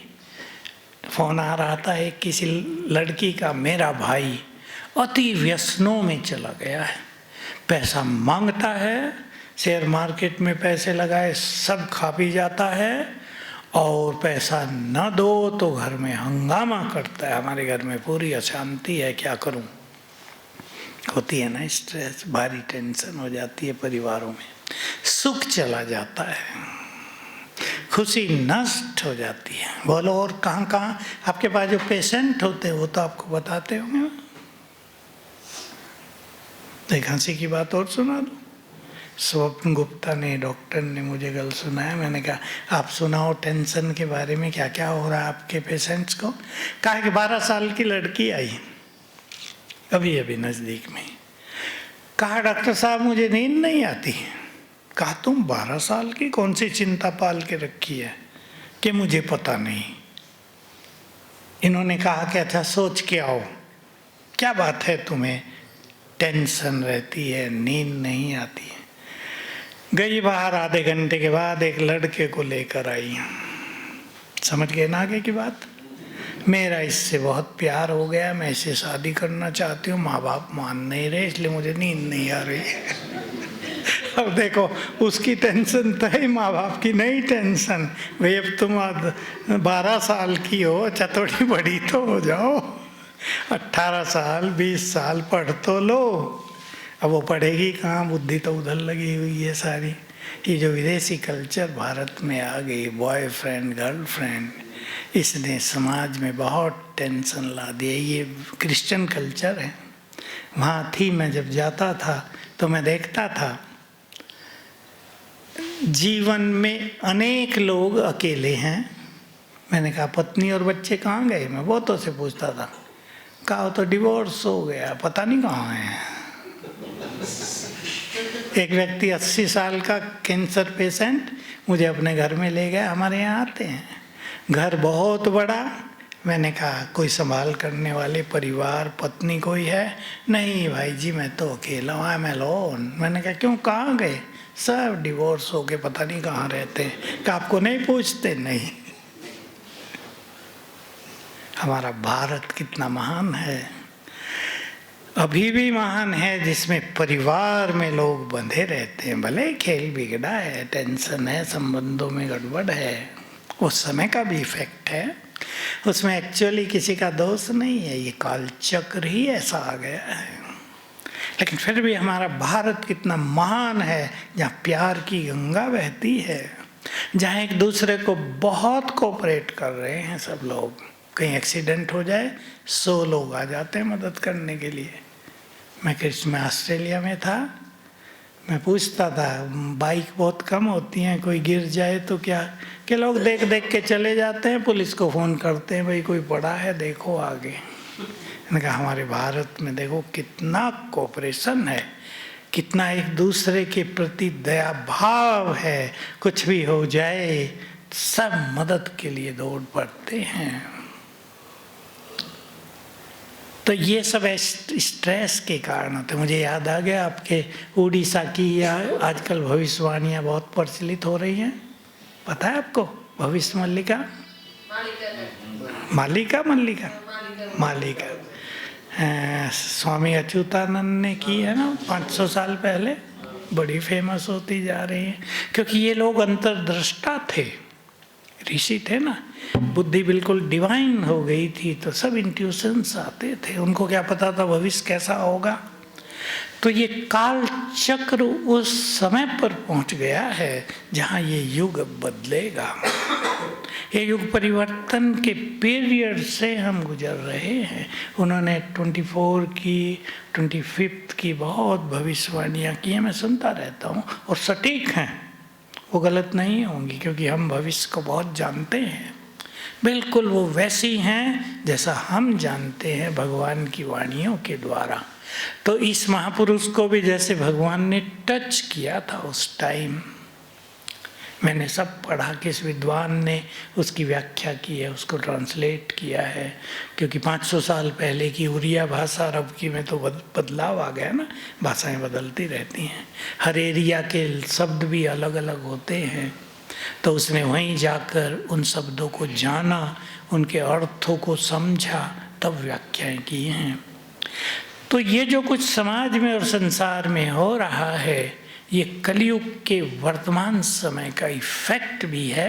फोन आ रहा था एक किसी लड़की का, मेरा भाई अति व्यसनों में चला गया है, पैसा मांगता है, शेयर मार्केट में पैसे लगाए, सब खा पी जाता है, और पैसा न दो तो घर में हंगामा करता है। हमारे घर में पूरी अशांति है, क्या करूं। होती है ना स्ट्रेस, भारी टेंशन हो जाती है परिवारों में, सुख चला जाता है, खुशी नष्ट हो जाती है। बोलो और कहाँ कहाँ आपके पास जो पेशेंट होते हैं वो तो आपको बताते होंगे ना। एक हंसी की बात और सुना दो। स्वप्न गुप्ता ने, डॉक्टर ने मुझे कल सुनाया। मैंने कहा आप सुनाओ टेंशन के बारे में, क्या क्या हो रहा है आपके पेशेंट्स को। कहा कि 12 साल की लड़की आई अभी अभी नज़दीक में। कहा डॉक्टर साहब मुझे नींद नहीं आती। कहा तुम 12 साल की कौन सी चिंता पाल के रखी है कि मुझे पता नहीं। इन्होंने कहा कि अच्छा सोच के आओ, क्या बात है तुम्हें टेंशन रहती है, नींद नहीं आती है। गई बाहर, आधे घंटे के बाद एक लड़के को लेकर आई। समझ गए ना आगे की बात। मेरा इससे बहुत प्यार हो गया, मैं इससे शादी करना चाहती हूँ, माँ बाप मान नहीं रहे इसलिए मुझे नींद नहीं आ रही। अब देखो उसकी टेंशन तो है, माँ बाप की नहीं टेंशन। भाई अब तुम 12 साल की हो, अच्छा थोड़ी बड़ी तो हो जाओ, 18 साल 20 साल पढ़ तो लो। अब वो पढ़ेगी कहाँ, बुद्धि तो उधर लगी हुई है सारी। ये जो विदेशी कल्चर भारत में आ गई, बॉयफ्रेंड गर्लफ्रेंड, इसने समाज में बहुत टेंशन ला दिया। ये क्रिश्चियन कल्चर है। वहाँ थी, मैं जब जाता था तो मैं देखता था जीवन में अनेक लोग अकेले हैं। मैंने कहा पत्नी और बच्चे कहाँ गए, मैं बहुतों से पूछता था। कहा तो डिवोर्स हो गया, पता नहीं कहाँ है। एक व्यक्ति 80 साल का कैंसर पेशेंट मुझे अपने घर में ले गया। हमारे यहाँ आते हैं, घर बहुत बड़ा। मैंने कहा कोई संभाल करने वाले परिवार, पत्नी कोई है? नहीं भाई जी मैं तो अकेला हूँ, आई एम अलोन। मैंने कहा क्यों, कहाँ गए? सब डिवोर्स हो गए, पता नहीं कहाँ रहते हैं। कि आपको नहीं पूछते? नहीं। हमारा भारत कितना महान है, अभी भी महान है, जिसमें परिवार में लोग बंधे रहते हैं। भले खेल बिगड़ा है, टेंशन है, संबंधों में गड़बड़ है, उस समय का भी इफेक्ट है, उसमें एक्चुअली किसी का दोष नहीं है, ये काल चक्र ही ऐसा आ गया है। लेकिन फिर भी हमारा भारत कितना महान है, जहाँ प्यार की गंगा बहती है, जहाँ एक दूसरे को बहुत कोऑपरेट कर रहे हैं सब लोग। कहीं एक्सीडेंट हो जाए 100 लोग आ जाते हैं मदद करने के लिए। मैं ऑस्ट्रेलिया में था, मैं पूछता था बाइक बहुत कम होती हैं, कोई गिर जाए तो क्या, कि लोग देख देख के चले जाते हैं, पुलिस को फ़ोन करते हैं भाई कोई पड़ा है देखो आगे। मैंने कहा हमारे भारत में देखो कितना कोऑपरेशन है, कितना एक दूसरे के प्रति दया भाव है। कुछ भी हो जाए सब मदद के लिए दौड़ पड़ते हैं। तो ये सब स्ट्रेस के कारण होते। मुझे याद आ गया आपके उड़ीसा की आजकल भविष्यवाणियाँ बहुत प्रचलित हो रही हैं, पता है आपको? भविष्य मल्लिका स्वामी अच्युतानंद ने की है ना, 500 साल पहले, बड़ी फेमस होती जा रही है। क्योंकि ये लोग अंतर्दृष्टा थे, ऋषि थे ना, बुद्धि बिल्कुल डिवाइन हो गई थी, तो सब इंट्यूशंस आते थे। उनको क्या पता था भविष्य कैसा होगा। तो ये काल चक्र उस समय पर पहुंच गया है जहां ये युग बदलेगा। ये युग परिवर्तन के पीरियड से हम गुजर रहे हैं। उन्होंने 24 की 25 की बहुत भविष्यवाणियाँ की हैं, मैं सुनता रहता हूँ, और सटीक हैं, वो गलत नहीं होंगी, क्योंकि हम भविष्य को बहुत जानते हैं। बिल्कुल वो वैसी हैं जैसा हम जानते हैं भगवान की वाणियों के द्वारा। तो इस महापुरुष को भी जैसे भगवान ने टच किया था उस टाइम, मैंने सब पढ़ा कि इस विद्वान ने उसकी व्याख्या की है, उसको ट्रांसलेट किया है। क्योंकि 500 साल पहले की उड़िया भाषा और अब की में तो बदलाव आ गया ना, भाषाएं बदलती रहती हैं, हर एरिया के शब्द भी अलग अलग होते हैं। तो उसने वहीं जाकर उन शब्दों को जाना, उनके अर्थों को समझा, तब व्याख्याएं की हैं। तो ये जो कुछ समाज में और संसार में हो रहा है, ये कलयुग के वर्तमान समय का इफेक्ट भी है।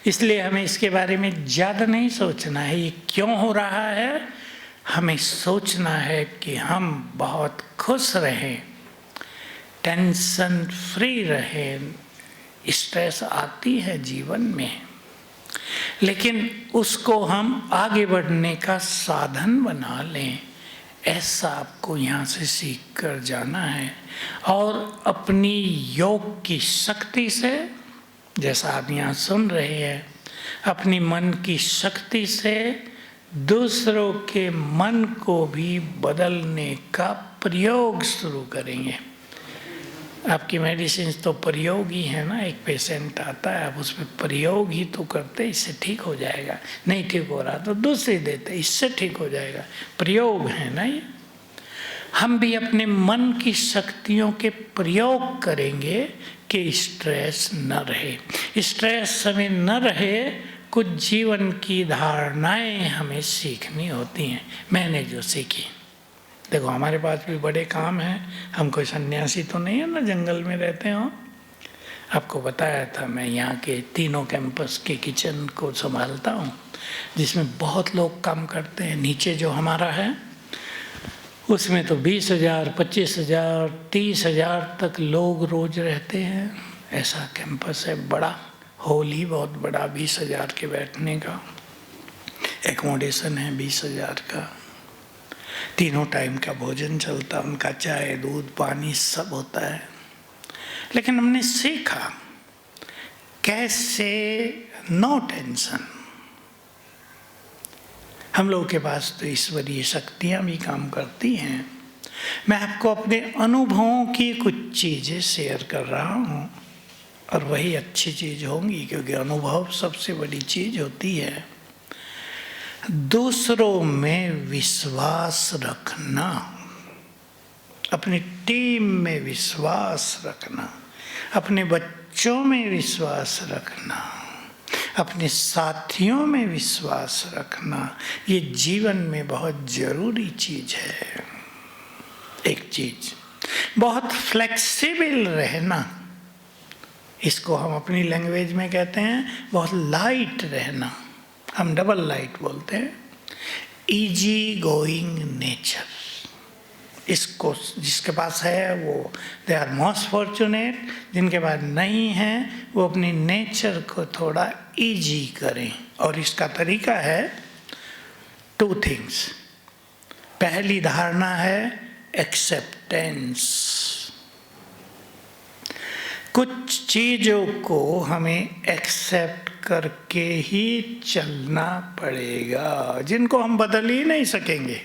इसलिए हमें इसके बारे में ज़्यादा नहीं सोचना है ये क्यों हो रहा है, हमें सोचना है कि हम बहुत खुश रहें, टेंशन फ्री रहें। स्ट्रेस आती है जीवन में, लेकिन उसको हम आगे बढ़ने का साधन बना लें, ऐसा आपको यहाँ से सीख कर जाना है। और अपनी योग की शक्ति से, जैसा आप यहाँ सुन रहे हैं, अपनी मन की शक्ति से दूसरों के मन को भी बदलने का प्रयोग शुरू करेंगे। आपकी मेडिसिन तो प्रयोग ही है ना। एक पेशेंट आता है, आप उसमें प्रयोग ही तो करते, इससे ठीक हो जाएगा, नहीं ठीक हो रहा तो दूसरी देते, इससे ठीक हो जाएगा। प्रयोग है ना ये। हम भी अपने मन की शक्तियों के प्रयोग करेंगे कि स्ट्रेस न रहे। स्ट्रेस हमें न रहे, कुछ जीवन की धारणाएं हमें सीखनी होती हैं। मैंने जो सीखी, देखो हमारे पास भी बड़े काम हैं, हम कोई सन्यासी तो नहीं है ना, जंगल में रहते हो। आपको बताया था मैं यहाँ के तीनों कैंपस के किचन को संभालता हूँ, जिसमें बहुत लोग काम करते हैं। नीचे जो हमारा है उसमें तो 20,000, 25,000, 30,000 तक लोग रोज रहते हैं। ऐसा कैंपस है, बड़ा हॉल ही बहुत बड़ा, 20,000 के बैठने का। एकोमोडेशन है 20,000 का, तीनों टाइम का भोजन चलता, उनका चाय दूध पानी सब होता है। लेकिन हमने सीखा कैसे नो टेंशन। हम लोगों के पास तो ईश्वरीय शक्तियाँ भी काम करती हैं। मैं आपको अपने अनुभवों की कुछ चीज़ें शेयर कर रहा हूँ, और वही अच्छी चीज़ होंगी, क्योंकि अनुभव सबसे बड़ी चीज़ होती है। दूसरों में विश्वास रखना, अपनी टीम में विश्वास रखना, अपने बच्चों में विश्वास रखना, अपने साथियों में विश्वास रखना, ये जीवन में बहुत जरूरी चीज है। एक चीज बहुत फ्लेक्सिबल रहना, इसको हम अपनी लैंग्वेज में कहते हैं बहुत लाइट रहना, हम डबल लाइट बोलते हैं। इजी गोइंग नेचर, इसको जिसके पास है वो दे आर मोस्ट फॉर्चुनेट, जिनके पास नहीं है वो अपनी नेचर को थोड़ा इजी करें। और इसका तरीका है 2 थिंग्स। पहली धारणा है एक्सेप्टेंस। कुछ चीज़ों को हमें एक्सेप्ट करके ही चलना पड़ेगा, जिनको हम बदल ही नहीं सकेंगे।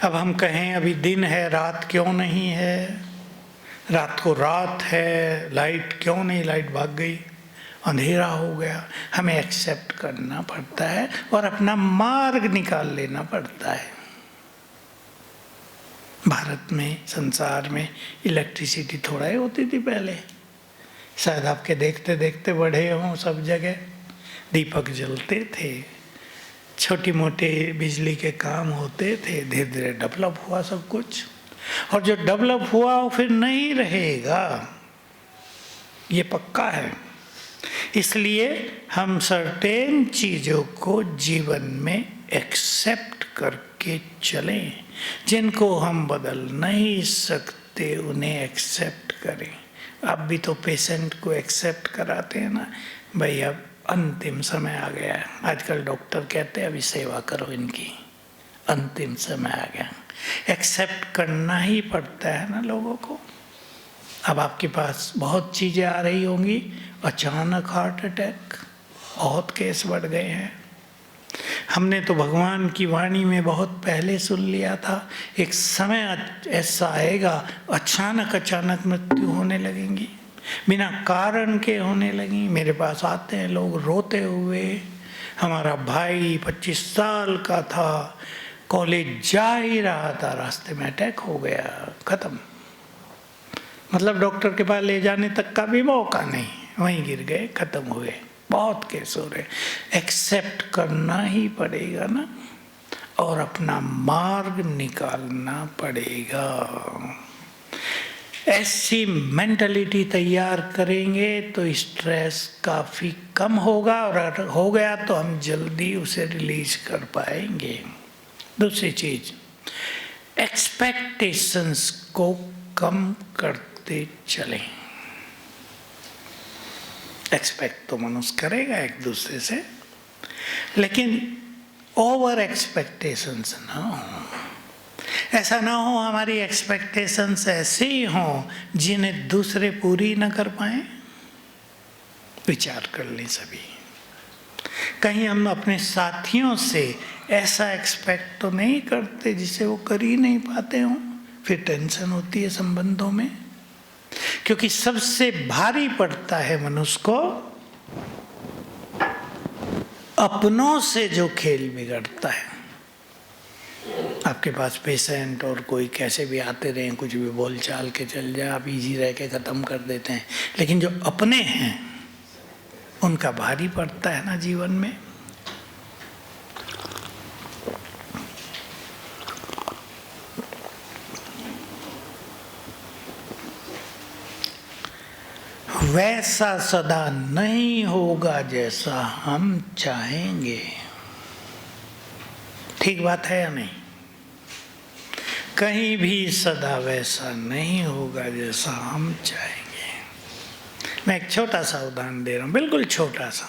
अब हम कहें अभी दिन है रात क्यों नहीं है, रात को रात है, लाइट क्यों नहीं, लाइट भाग गई, अंधेरा हो गया। हमें एक्सेप्ट करना पड़ता है और अपना मार्ग निकाल लेना पड़ता है। भारत में, संसार में इलेक्ट्रिसिटी थोड़ा ही होती थी पहले, शायद आपके देखते देखते बढ़े हों, सब जगह दीपक जलते थे, छोटी मोटे बिजली के काम होते थे। धीरे धीरे डेवलप हुआ सब कुछ, और जो डेवलप हुआ वो फिर नहीं रहेगा, ये पक्का है। इसलिए हम सर्टेन चीज़ों को जीवन में एक्सेप्ट करके चलें, जिनको हम बदल नहीं सकते उन्हें एक्सेप्ट करें। आप भी तो पेशेंट को एक्सेप्ट कराते हैं ना, भाई अब अंतिम समय आ गया है। आजकल डॉक्टर कहते हैं अभी सेवा करो इनकी, अंतिम समय आ गया। एक्सेप्ट करना ही पड़ता है ना लोगों को। अब आपके पास बहुत चीज़ें आ रही होंगी, अचानक हार्ट अटैक, बहुत केस बढ़ गए हैं। हमने तो भगवान की वाणी में बहुत पहले सुन लिया था, एक समय ऐसा आएगा अचानक अचानक मृत्यु होने लगेंगी, बिना कारण के होने लगी। मेरे पास आते हैं लोग रोते हुए, हमारा भाई 25 साल का था, कॉलेज जा ही रहा था, रास्ते में अटैक हो गया, खत्म। मतलब डॉक्टर के पास ले जाने तक का भी मौका नहीं, वहीं गिर गए, खत्म हुए। बहुत केस हो रहे। एक्सेप्ट करना ही पड़ेगा ना, और अपना मार्ग निकालना पड़ेगा। ऐसी मेंटलिटी तैयार करेंगे तो स्ट्रेस काफ़ी कम होगा, और अगर हो गया तो हम जल्दी उसे रिलीज कर पाएंगे। दूसरी चीज, एक्सपेक्टेशंस को कम करते चलें। एक्सपेक्ट तो मनुष्य करेगा एक दूसरे से, लेकिन ओवर एक्सपेक्टेशंस ना हो। ऐसा ना हो हमारी एक्सपेक्टेशंस ऐसी हों जिन्हें दूसरे पूरी न कर पाए। विचार कर लें सभी, कहीं हम अपने साथियों से ऐसा एक्सपेक्ट तो नहीं करते जिसे वो कर ही नहीं पाते हों। फिर टेंशन होती है संबंधों में, क्योंकि सबसे भारी पड़ता है मनुष्य को अपनों से जो खेल बिगड़ता है। आपके पास पेशेंट और कोई कैसे भी आते रहे, कुछ भी बोल चाल के चल जाए, आप इजी रह के ख़त्म कर देते हैं, लेकिन जो अपने हैं उनका भारी पड़ता है ना जीवन में। वैसा सदा नहीं होगा जैसा हम चाहेंगे। ठीक बात है या नहीं? कहीं भी सदा वैसा नहीं होगा जैसा हम चाहेंगे। मैं एक छोटा सा उदाहरण दे रहा हूँ, बिल्कुल छोटा सा।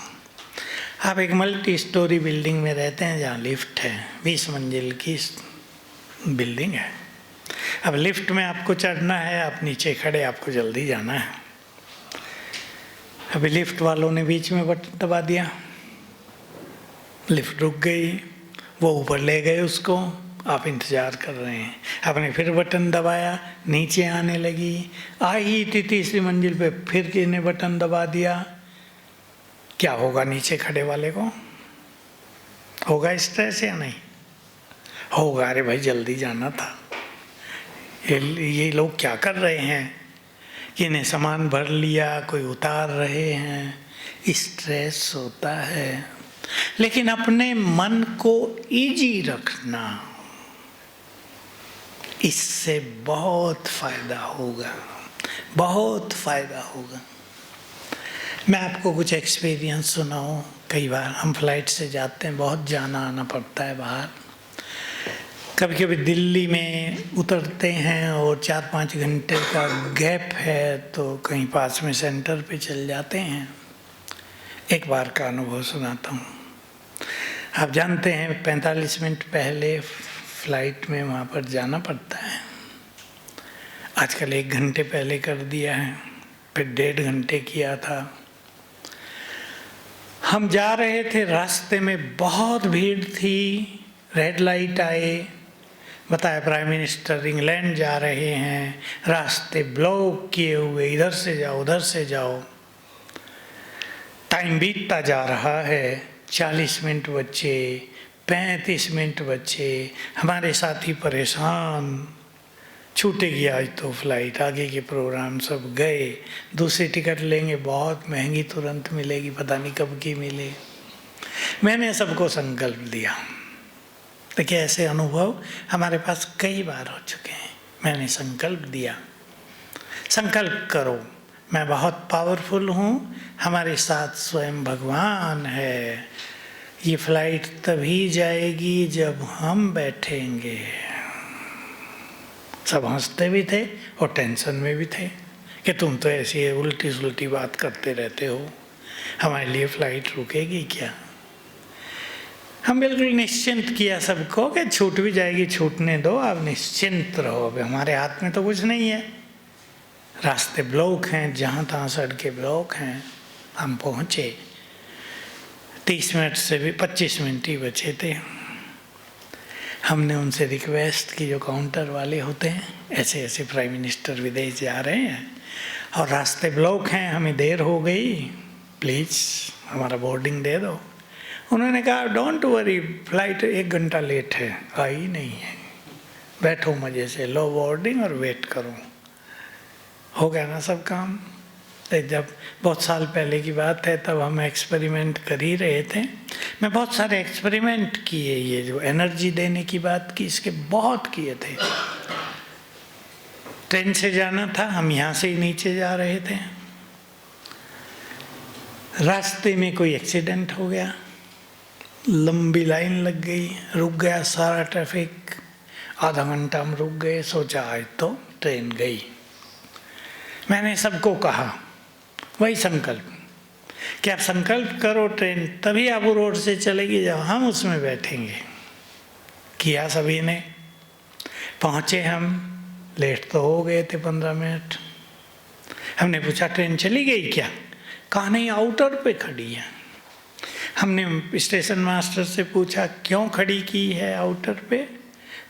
आप एक मल्टी स्टोरी बिल्डिंग में रहते हैं जहाँ लिफ्ट है, 20 मंजिल की बिल्डिंग है। अब लिफ्ट में आपको चढ़ना है, आप नीचे खड़े, आपको जल्दी जाना है। अभी लिफ्ट वालों ने बीच में बटन दबा दिया, लिफ्ट रुक गई, वो ऊपर ले गए उसको, आप इंतजार कर रहे हैं। आपने फिर बटन दबाया, नीचे आने लगी, आई थी तीसरी मंजिल पे, फिर किसी ने बटन दबा दिया। क्या होगा नीचे खड़े वाले को? होगा स्ट्रेस या नहीं होगा? अरे भाई जल्दी जाना था, ये लोग क्या कर रहे हैं, इन्हें सामान भर लिया, कोई उतार रहे हैं, स्ट्रेस होता है। लेकिन अपने मन को इजी रखना, इससे बहुत फायदा होगा, बहुत फायदा होगा। मैं आपको कुछ एक्सपीरियंस सुनाऊं। कई बार हम फ्लाइट से जाते हैं, बहुत जाना आना पड़ता है बाहर। कभी कभी दिल्ली में उतरते हैं और 4-5 घंटे का गैप है, तो कहीं पास में सेंटर पे चल जाते हैं। एक बार का अनुभव सुनाता हूँ। आप जानते हैं 45 मिनट पहले फ्लाइट में वहाँ पर जाना पड़ता है। आजकल 1 घंटे पहले कर दिया है, फिर 1.5 घंटे किया था। हम जा रहे थे, रास्ते में बहुत भीड़ थी, रेड लाइट आए, बताया प्राइम मिनिस्टर इंग्लैंड जा रहे हैं, रास्ते ब्लॉक किए हुए, इधर से जाओ उधर से जाओ। टाइम बीतता जा रहा है, 40 मिनट बचे, 35 मिनट बचे। हमारे साथी परेशान, छूटेगी आज तो फ्लाइट, आगे के प्रोग्राम सब गए, दूसरी टिकट लेंगे बहुत महंगी तुरंत मिलेगी, पता नहीं कब की मिले। मैंने सबको संकल्प दिया। देखिए ऐसे अनुभव हमारे पास कई बार हो चुके हैं। मैंने संकल्प दिया, संकल्प करो, मैं बहुत पावरफुल हूँ, हमारे साथ स्वयं भगवान है। ये फ्लाइट तभी जाएगी जब हम बैठेंगे। सब हंसते भी थे और टेंशन में भी थे कि तुम तो ऐसी उल्टी सुलटी बात करते रहते हो, हमारे लिए फ्लाइट रुकेगी क्या? हम बिल्कुल निश्चिंत किया सबको कि छूट भी जाएगी, छूटने दो, आप निश्चिंत रहो, अभी हमारे हाथ में तो कुछ नहीं है। रास्ते ब्लॉक हैं, जहाँ तहाँ सड़कें ब्लॉक हैं। हम पहुँचे, 30 मिनट से भी 25 मिनट ही बचे थे। हमने उनसे रिक्वेस्ट की, जो काउंटर वाले होते हैं, ऐसे ऐसे प्राइम मिनिस्टर विदेश जा रहे हैं और रास्ते ब्लॉक हैं, हमें देर हो गई, प्लीज़ हमारा बोर्डिंग दे दो। उन्होंने कहा डोंट वरी, फ्लाइट 1 घंटा लेट है, आई नहीं है, बैठो मज़े से, लो बोर्डिंग और वेट करो। हो गया ना सब काम। जब बहुत साल पहले की बात है, तब हम एक्सपेरिमेंट कर ही रहे थे। मैं बहुत सारे एक्सपेरिमेंट किए, ये जो एनर्जी देने की बात की, इसके बहुत किए थे। ट्रेन से जाना था, हम यहाँ से ही नीचे जा रहे थे। रास्ते में कोई एक्सीडेंट हो गया, लंबी लाइन लग गई, रुक गया सारा ट्रैफिक। आधा घंटा हम रुक गए, सोचा आज तो ट्रेन गई। मैंने सबको कहा वही संकल्प कि आप संकल्प करो ट्रेन तभी आप रोड से चलेगी जब हम उसमें बैठेंगे। किया सभी ने। पहुँचे हम, लेट तो हो गए थे 15 मिनट। हमने पूछा ट्रेन चली गई क्या? कहा नहीं, आउटर पे खड़ी है। हमने स्टेशन मास्टर से पूछा क्यों खड़ी की है आउटर पे?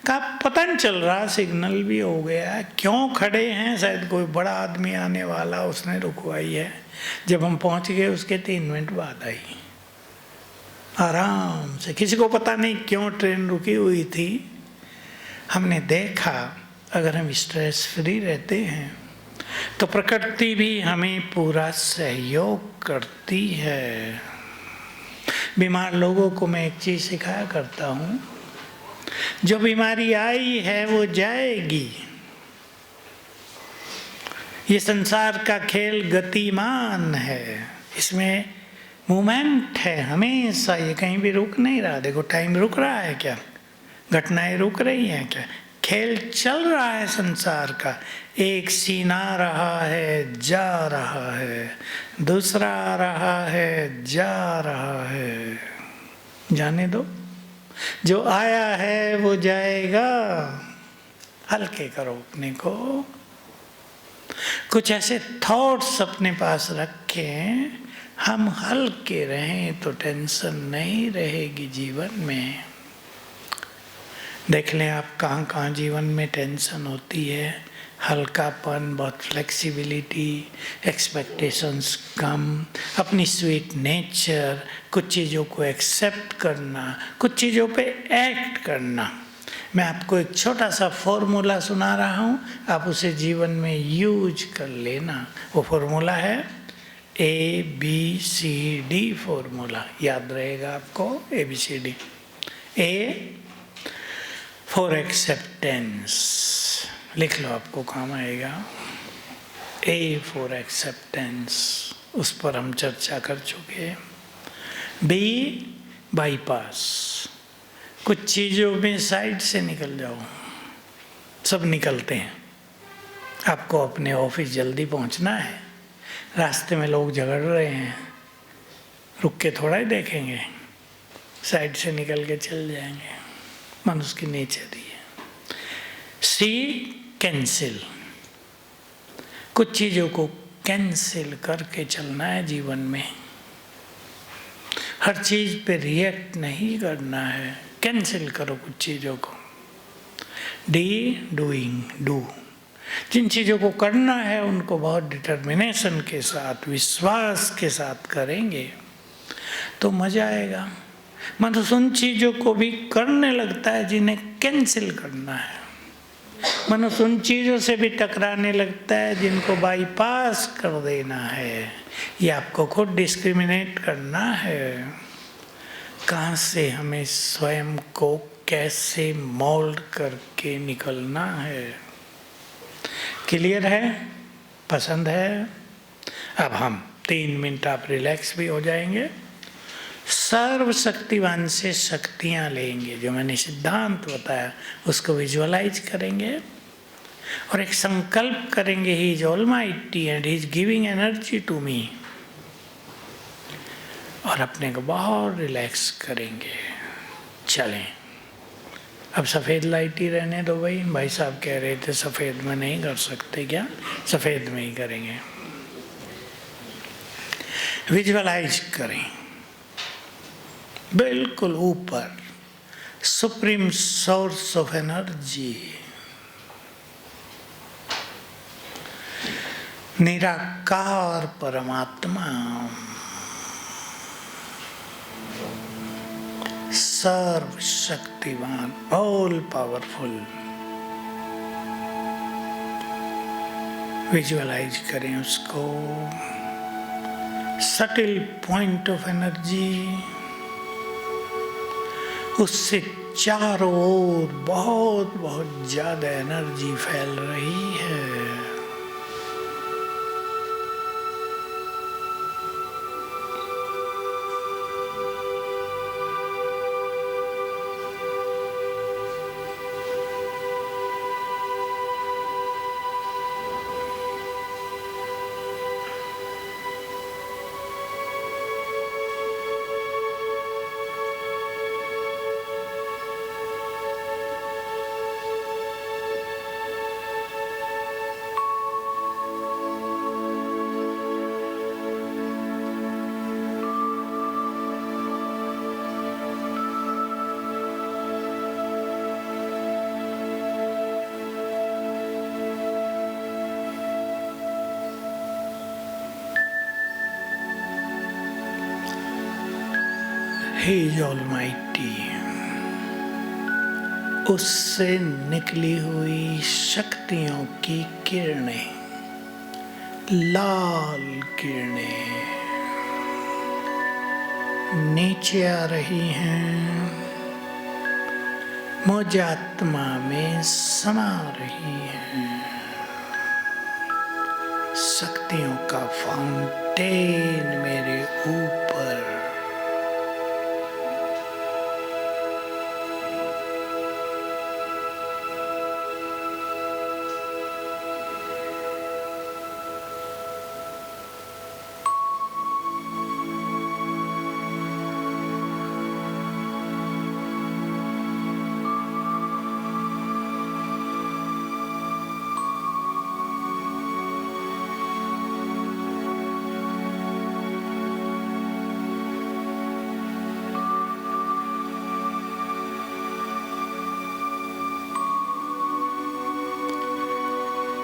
कहा पता नहीं चल रहा, सिग्नल भी हो गया, क्यों खड़े हैं, शायद कोई बड़ा आदमी आने वाला उसने रुकवाई है। जब हम पहुंच गए उसके 3 मिनट बाद आई, आराम से, किसी को पता नहीं क्यों ट्रेन रुकी हुई थी। हमने देखा अगर हम स्ट्रेस फ्री रहते हैं तो प्रकृति भी हमें पूरा सहयोग करती है। बीमार लोगों को मैं एक चीज सिखाया करता हूँ, जो बीमारी आई है वो जाएगी। ये संसार का खेल गतिमान है, इसमें मूवमेंट है हमेशा, ये कहीं भी रुक नहीं रहा। देखो टाइम रुक रहा है क्या? घटनाएं रुक रही हैं क्या? खेल चल रहा है संसार का। एक सीन आ रहा है, जा रहा है, दूसरा आ रहा है, जा रहा है। जाने दो, जो आया है वो जाएगा। हल्के करो अपने को, कुछ ऐसे थॉट्स अपने पास रखें, हम हल्के रहें तो टेंशन नहीं रहेगी जीवन में। देख लें आप कहाँ कहाँ जीवन में टेंशन होती है। हल्कापन, बहुत फ्लेक्सिबिलिटी, एक्सपेक्टेशंस कम, अपनी स्वीट नेचर, कुछ चीज़ों को एक्सेप्ट करना, कुछ चीज़ों पे एक्ट करना। मैं आपको एक छोटा सा फॉर्मूला सुना रहा हूँ, आप उसे जीवन में यूज कर लेना। वो फॉर्मूला है ABCD फॉर्मूला, याद रहेगा आपको। ABCD। A फॉर एक्सेप्टेंस, लिख लो, आपको काम आएगा। A फॉर एक्सेप्टेंस, उस पर हम चर्चा कर चुके। B बाईपास, कुछ चीज़ों में साइड से निकल जाओ। सब निकलते हैं। आपको अपने ऑफिस जल्दी पहुंचना है, रास्ते में लोग झगड़ रहे हैं, रुक के थोड़ा ही देखेंगे, साइड से निकल के चल जाएंगे। मनुष्य की नेचर ही है। C कैंसिल, कुछ चीज़ों को कैंसिल करके चलना है जीवन में। हर चीज़ पे रिएक्ट नहीं करना है, कैंसिल करो कुछ चीज़ों को। D डूइंग, डू, जिन चीज़ों को करना है उनको बहुत डिटर्मिनेशन के साथ, विश्वास के साथ करेंगे तो मज़ा आएगा। मनुष्य उन चीज़ों को भी करने लगता है जिन्हें कैंसिल करना है। मनुष्य उन चीज़ों से भी टकराने लगता है जिनको बाईपास कर देना है। ये आपको खुद डिस्क्रिमिनेट करना है, कहाँ से हमें स्वयं को कैसे मोल्ड करके निकलना है। क्लियर है? पसंद है? अब हम 3 मिनट आप रिलैक्स भी हो जाएंगे, सर्वशक्तिवान से शक्तियाँ लेंगे। जो मैंने सिद्धांत बताया उसको विजुअलाइज करेंगे और एक संकल्प करेंगे, he is almighty and he is giving energy to me, और अपने को बहुत रिलैक्स करेंगे। चलें, अब सफ़ेद लाइट ही रहने दो भाई। भाई साहब कह रहे थे सफ़ेद में नहीं कर सकते क्या? सफ़ेद में ही करेंगे। विजुअलाइज करें बिल्कुल ऊपर, सुप्रीम सोर्स ऑफ एनर्जी, निराकार परमात्मा, सर्वशक्तिवान, ऑल पावरफुल। विजुअलाइज करें उसको, सटिल पॉइंट ऑफ एनर्जी, उससे चारों ओर बहुत बहुत ज्यादा एनर्जी फैल रही है। He is Almighty। उससे निकली हुई शक्तियों की किरणें, लाल किरणें नीचे आ रही हैं, मुझ आत्मा में समा रही हैं। शक्तियों का फाउंटेन मेरे ऊपर,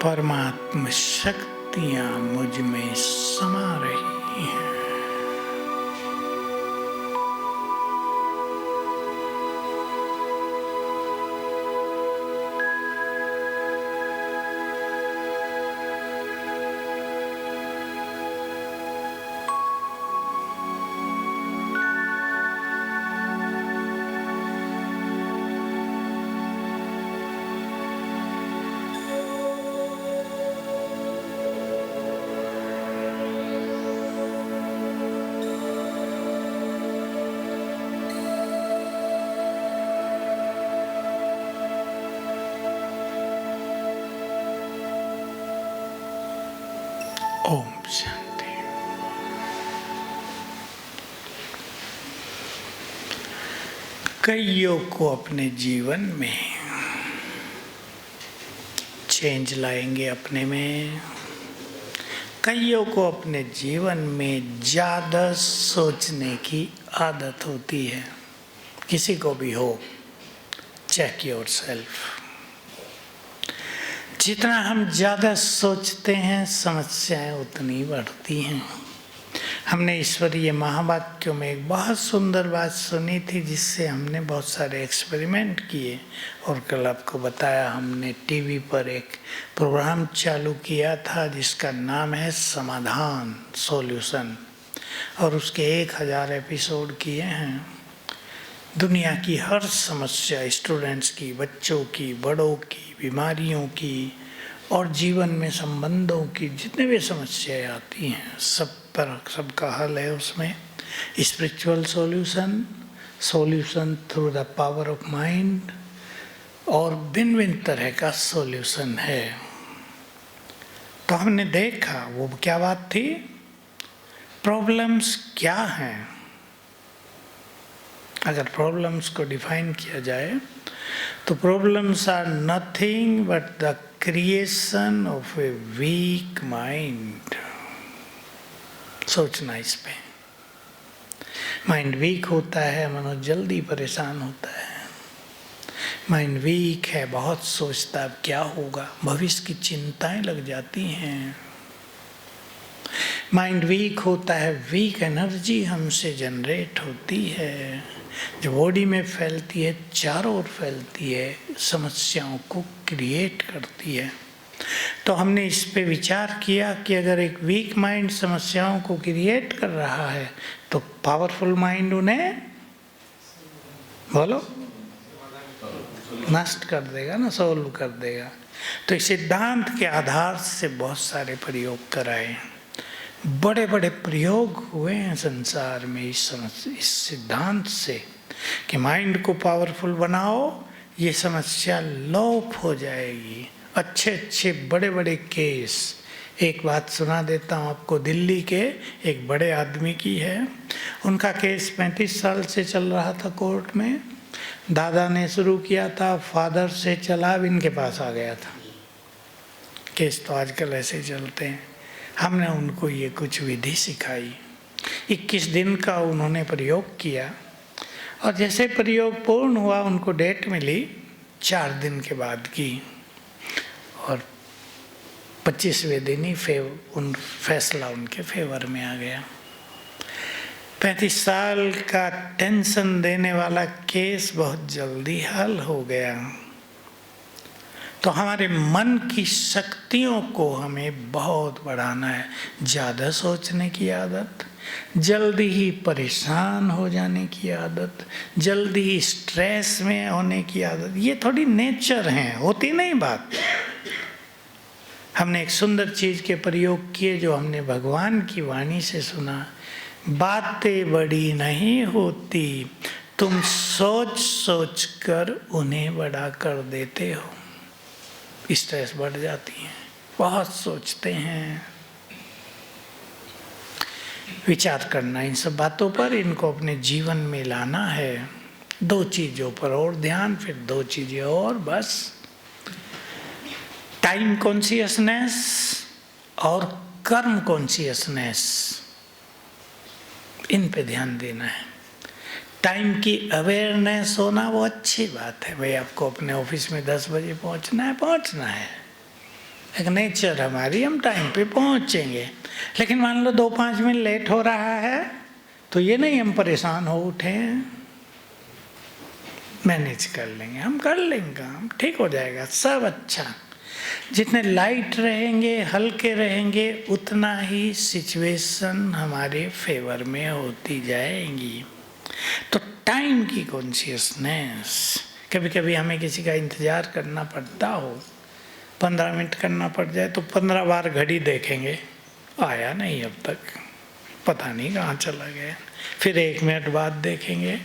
परमात्मा शक्तियां मुझ में समा रही हैं। ओम शांति। कईयों को अपने जीवन में चेंज लाएंगे अपने में, कईयों को अपने जीवन में ज़्यादा सोचने की आदत होती है। किसी को भी हो, चेक योरसेल्फ। जितना हम ज़्यादा सोचते हैं समस्याएं उतनी बढ़ती हैं। हमने ईश्वरीय महावाक्यों में एक बहुत सुंदर बात सुनी थी, जिससे हमने बहुत सारे एक्सपेरिमेंट किए। और कल आपको बताया, हमने टीवी पर एक प्रोग्राम चालू किया था जिसका नाम है समाधान, सॉल्यूशन, और उसके 1000 एपिसोड किए हैं। दुनिया की हर समस्या, स्टूडेंट्स की, बच्चों की, बड़ों की, बीमारियों की और जीवन में संबंधों की जितने भी समस्याएं आती हैं, सब पर सबका हल है उसमें। Spiritual solution, solution through the power of mind, और भिन्न भिन्न तरह का सॉल्यूशन है। तो हमने देखा वो क्या बात थी, प्रॉब्लम्स क्या हैं। अगर प्रॉब्लम्स को डिफाइन किया जाए तो problems are nothing but the creation of a weak mind. सोचना इस पे। माइंड वीक होता है, मनुष्य जल्दी परेशान होता है। माइंड वीक है, बहुत सोचता है अब क्या होगा, भविष्य की चिंताएं लग जाती हैं। माइंड वीक होता है, वीक एनर्जी हमसे जनरेट होती है, जो बॉडी में फैलती है, चारों ओर फैलती है, समस्याओं को क्रिएट करती है। तो हमने इस पे विचार किया कि अगर एक वीक माइंड समस्याओं को क्रिएट कर रहा है तो पावरफुल माइंड उन्हें बोलो, नष्ट कर देगा ना, सोल्व कर देगा। तो इस सिद्धांत के आधार से बहुत सारे प्रयोग कराए, बड़े बड़े प्रयोग हुए हैं संसार में इस सिद्धांत से कि माइंड को पावरफुल बनाओ, ये समस्या लोप हो जाएगी। अच्छे अच्छे बड़े बड़े केस, एक बात सुना देता हूँ आपको, दिल्ली के एक बड़े आदमी की है। उनका केस 35 साल से चल रहा था कोर्ट में। दादा ने शुरू किया था, फादर से चला, अब इनके पास आ गया था। केस तो आजकल ऐसे चलते हैं। हमने उनको ये कुछ विधि सिखाई, 21 दिन का उन्होंने प्रयोग किया, और जैसे प्रयोग पूर्ण हुआ उनको डेट मिली 4 दिन के बाद की, और 25वें दिन ही फैसला उनके फेवर में आ गया। 35 साल का टेंशन देने वाला केस बहुत जल्दी हल हो गया। तो हमारे मन की शक्तियों को हमें बहुत बढ़ाना है। ज़्यादा सोचने की आदत, जल्दी ही परेशान हो जाने की आदत, जल्दी ही स्ट्रेस में होने की आदत, ये थोड़ी नेचर है, होती नहीं बात। हमने एक सुंदर चीज़ के प्रयोग किए जो हमने भगवान की वाणी से सुना, बातें बड़ी नहीं होती, तुम सोच सोच कर उन्हें बड़ा कर देते हो। स्ट्रेस बढ़ जाती है, बहुत सोचते हैं। विचार करना इन सब बातों पर, इनको अपने जीवन में लाना है। 2 चीज़ों पर और ध्यान, फिर 2 चीज़ें और बस। टाइम कॉन्शियसनेस और कर्म कॉन्शियसनेस, इन पे ध्यान देना है। टाइम की अवेयरनेस होना वो अच्छी बात है, भाई आपको अपने ऑफिस में 10 बजे पहुंचना है, एक नेचर हमारी, हम टाइम पे पहुंचेंगे। लेकिन मान लो 2-5 मिनट लेट हो रहा है तो ये नहीं हम परेशान हो उठे, मैनेज कर लेंगे, हम कर लेंगे काम, ठीक हो जाएगा सब। अच्छा, जितने लाइट रहेंगे, हल्के रहेंगे, उतना ही सिचुएशन हमारे फेवर में होती जाएंगी। तो टाइम की कॉन्शियसनेस, कभी कभी हमें किसी का इंतज़ार करना पड़ता हो, 15 मिनट करना पड़ जाए तो 15 बार घड़ी देखेंगे, आया नहीं अब तक, पता नहीं कहाँ चला गया। फिर 1 मिनट बाद देखेंगे,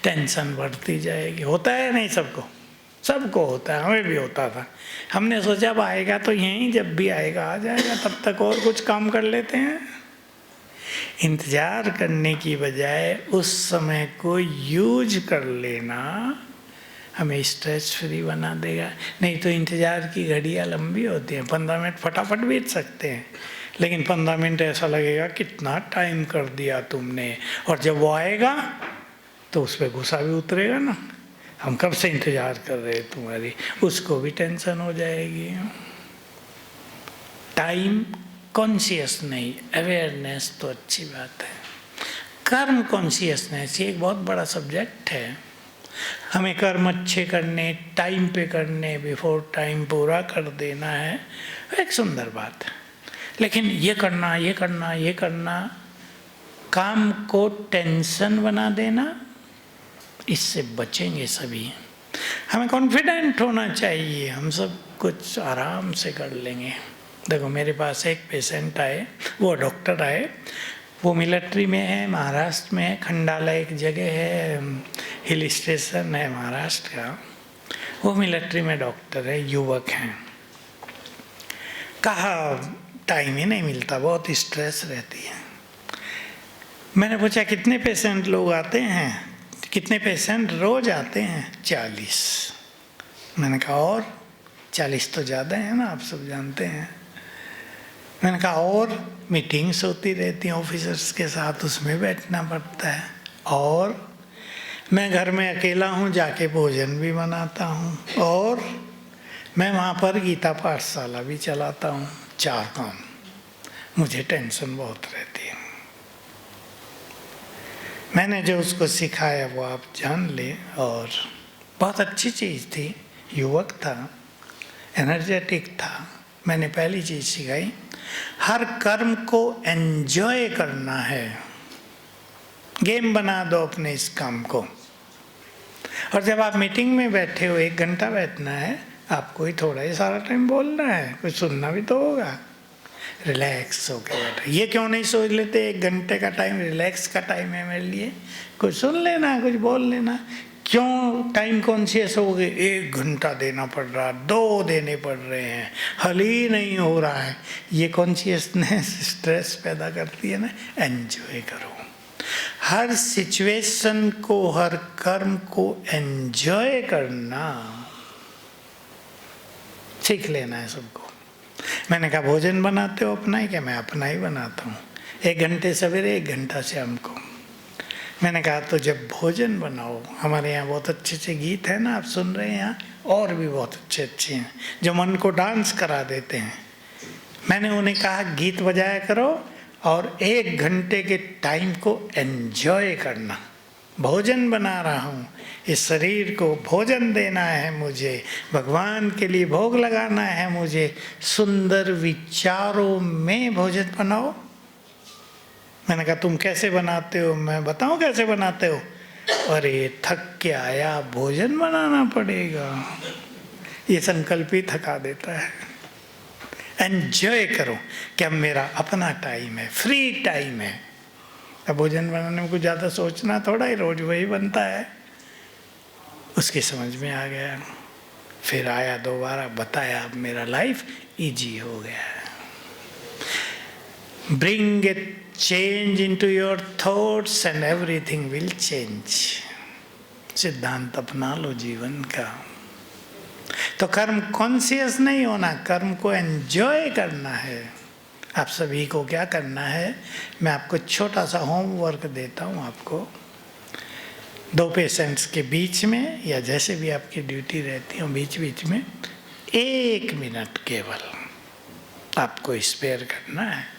टेंशन बढ़ती जाएगी। होता है नहीं सबको होता है, हमें भी होता था। हमने सोचा अब आएगा तो यहीं, जब भी आएगा आ जाएगा, तब तक और कुछ काम कर लेते हैं। इंतज़ार करने की बजाय उस समय को यूज कर लेना हमें स्ट्रेस फ्री बना देगा। नहीं तो इंतज़ार की घड़ियाँ लंबी होती हैं, 15 मिनट फटाफट बीत सकते हैं, लेकिन 15 मिनट ऐसा लगेगा कितना टाइम कर दिया तुमने। और जब वो आएगा तो उस पर गुस्सा भी उतरेगा ना, हम कब से इंतज़ार कर रहे हैं तुम्हारी, उसको भी टेंशन हो जाएगी। टाइम कॉन्शियस नहीं, अवेयरनेस तो अच्छी बात है। कर्म कॉन्शियसनेस, ये एक बहुत बड़ा सब्जेक्ट है। हमें कर्म अच्छे करने, टाइम पे करने, बिफोर टाइम पूरा कर देना है, एक सुंदर बात है। लेकिन ये करना, काम को टेंशन बना देना, इससे बचेंगे सभी। हमें कॉन्फिडेंट होना चाहिए, हम सब कुछ आराम से कर लेंगे। देखो मेरे पास एक पेशेंट आए, वो डॉक्टर आए, वो मिलिट्री में है, महाराष्ट्र में है, खंडाला एक जगह है, हिल स्टेशन है महाराष्ट्र का। वो मिलिट्री में डॉक्टर है, युवक हैं। कहा टाइम ही नहीं मिलता, बहुत स्ट्रेस रहती है। मैंने पूछा कितने पेशेंट लोग आते हैं, कितने पेशेंट रोज आते हैं? 40। मैंने कहा और 40 तो ज़्यादा है ना, आप सब जानते हैं। मैंने कहा और मीटिंग्स होती रहती हैं ऑफिसर्स के साथ, उसमें बैठना पड़ता है, और मैं घर में अकेला हूँ, जाके भोजन भी बनाता हूँ, और मैं वहाँ पर गीता पाठशाला भी चलाता हूँ। 4 काम, मुझे टेंशन बहुत रहती है। मैंने जो उसको सिखाया वो आप जान ले, और बहुत अच्छी चीज़ थी। युवक था, एनर्जेटिक था। मैंने पहली चीज़ सिखाई, हर कर्म को एंजॉय करना है। गेम बना दो अपने इस काम को, और जब आप मीटिंग में बैठे हो, 1 घंटा बैठना है, आपको ही थोड़ा ही सारा टाइम बोलना है, कुछ सुनना भी तो होगा। रिलैक्स होके बैठो। ये क्यों नहीं सोच लेते 1 घंटे का टाइम रिलैक्स का टाइम है मेरे लिए, कुछ सुन लेना, कुछ बोल लेना। क्यों टाइम कॉन्शियस हो गए, 1 घंटा देना पड़ रहा, 2 देने पड़ रहे हैं, हल ही नहीं हो रहा है। ये कॉन्शियसनेस स्ट्रेस पैदा करती है ना। एंजॉय करो हर सिचुएशन को, हर कर्म को एंजॉय करना सीख लेना है सबको। मैंने कहा भोजन बनाते हो अपना ही क्या? मैं अपना ही बनाता हूँ। 1 घंटे सवेरे, 1 घंटा शाम को। मैंने कहा तो जब भोजन बनाओ, हमारे यहाँ बहुत अच्छे अच्छे गीत हैं ना, आप सुन रहे हैं यहाँ, और भी बहुत अच्छे अच्छे हैं जो मन को डांस करा देते हैं। मैंने उन्हें कहा गीत बजाया करो और 1 घंटे के टाइम को एंजॉय करना। भोजन बना रहा हूँ, इस शरीर को भोजन देना है मुझे, भगवान के लिए भोग लगाना है मुझे। सुंदर विचारों में भोजन बनाओ। मैंने कहा तुम कैसे बनाते हो? मैं बताऊं कैसे बनाते हो? अरे थक के आया, भोजन बनाना पड़ेगा। ये संकल्प ही थका देता है। एंजॉय करो कि अब मेरा अपना टाइम है, फ्री टाइम है। अब भोजन बनाने में कुछ ज़्यादा सोचना थोड़ा ही, रोज वही बनता है। उसकी समझ में आ गया, फिर आया दोबारा, बताया, अब मेरा लाइफ इजी हो गया। Bring a change into your thoughts and everything will change। सिद्धांत अपना लो जीवन का। तो कर्म कॉन्शियस नहीं होना, कर्म को एंजॉय करना है। आप सभी को क्या करना है, मैं आपको छोटा सा होमवर्क देता हूँ। आपको 2 पेशेंट्स के बीच में, या जैसे भी आपकी ड्यूटी रहती हो, बीच बीच में 1 मिनट केवल आपको स्पेयर करना है।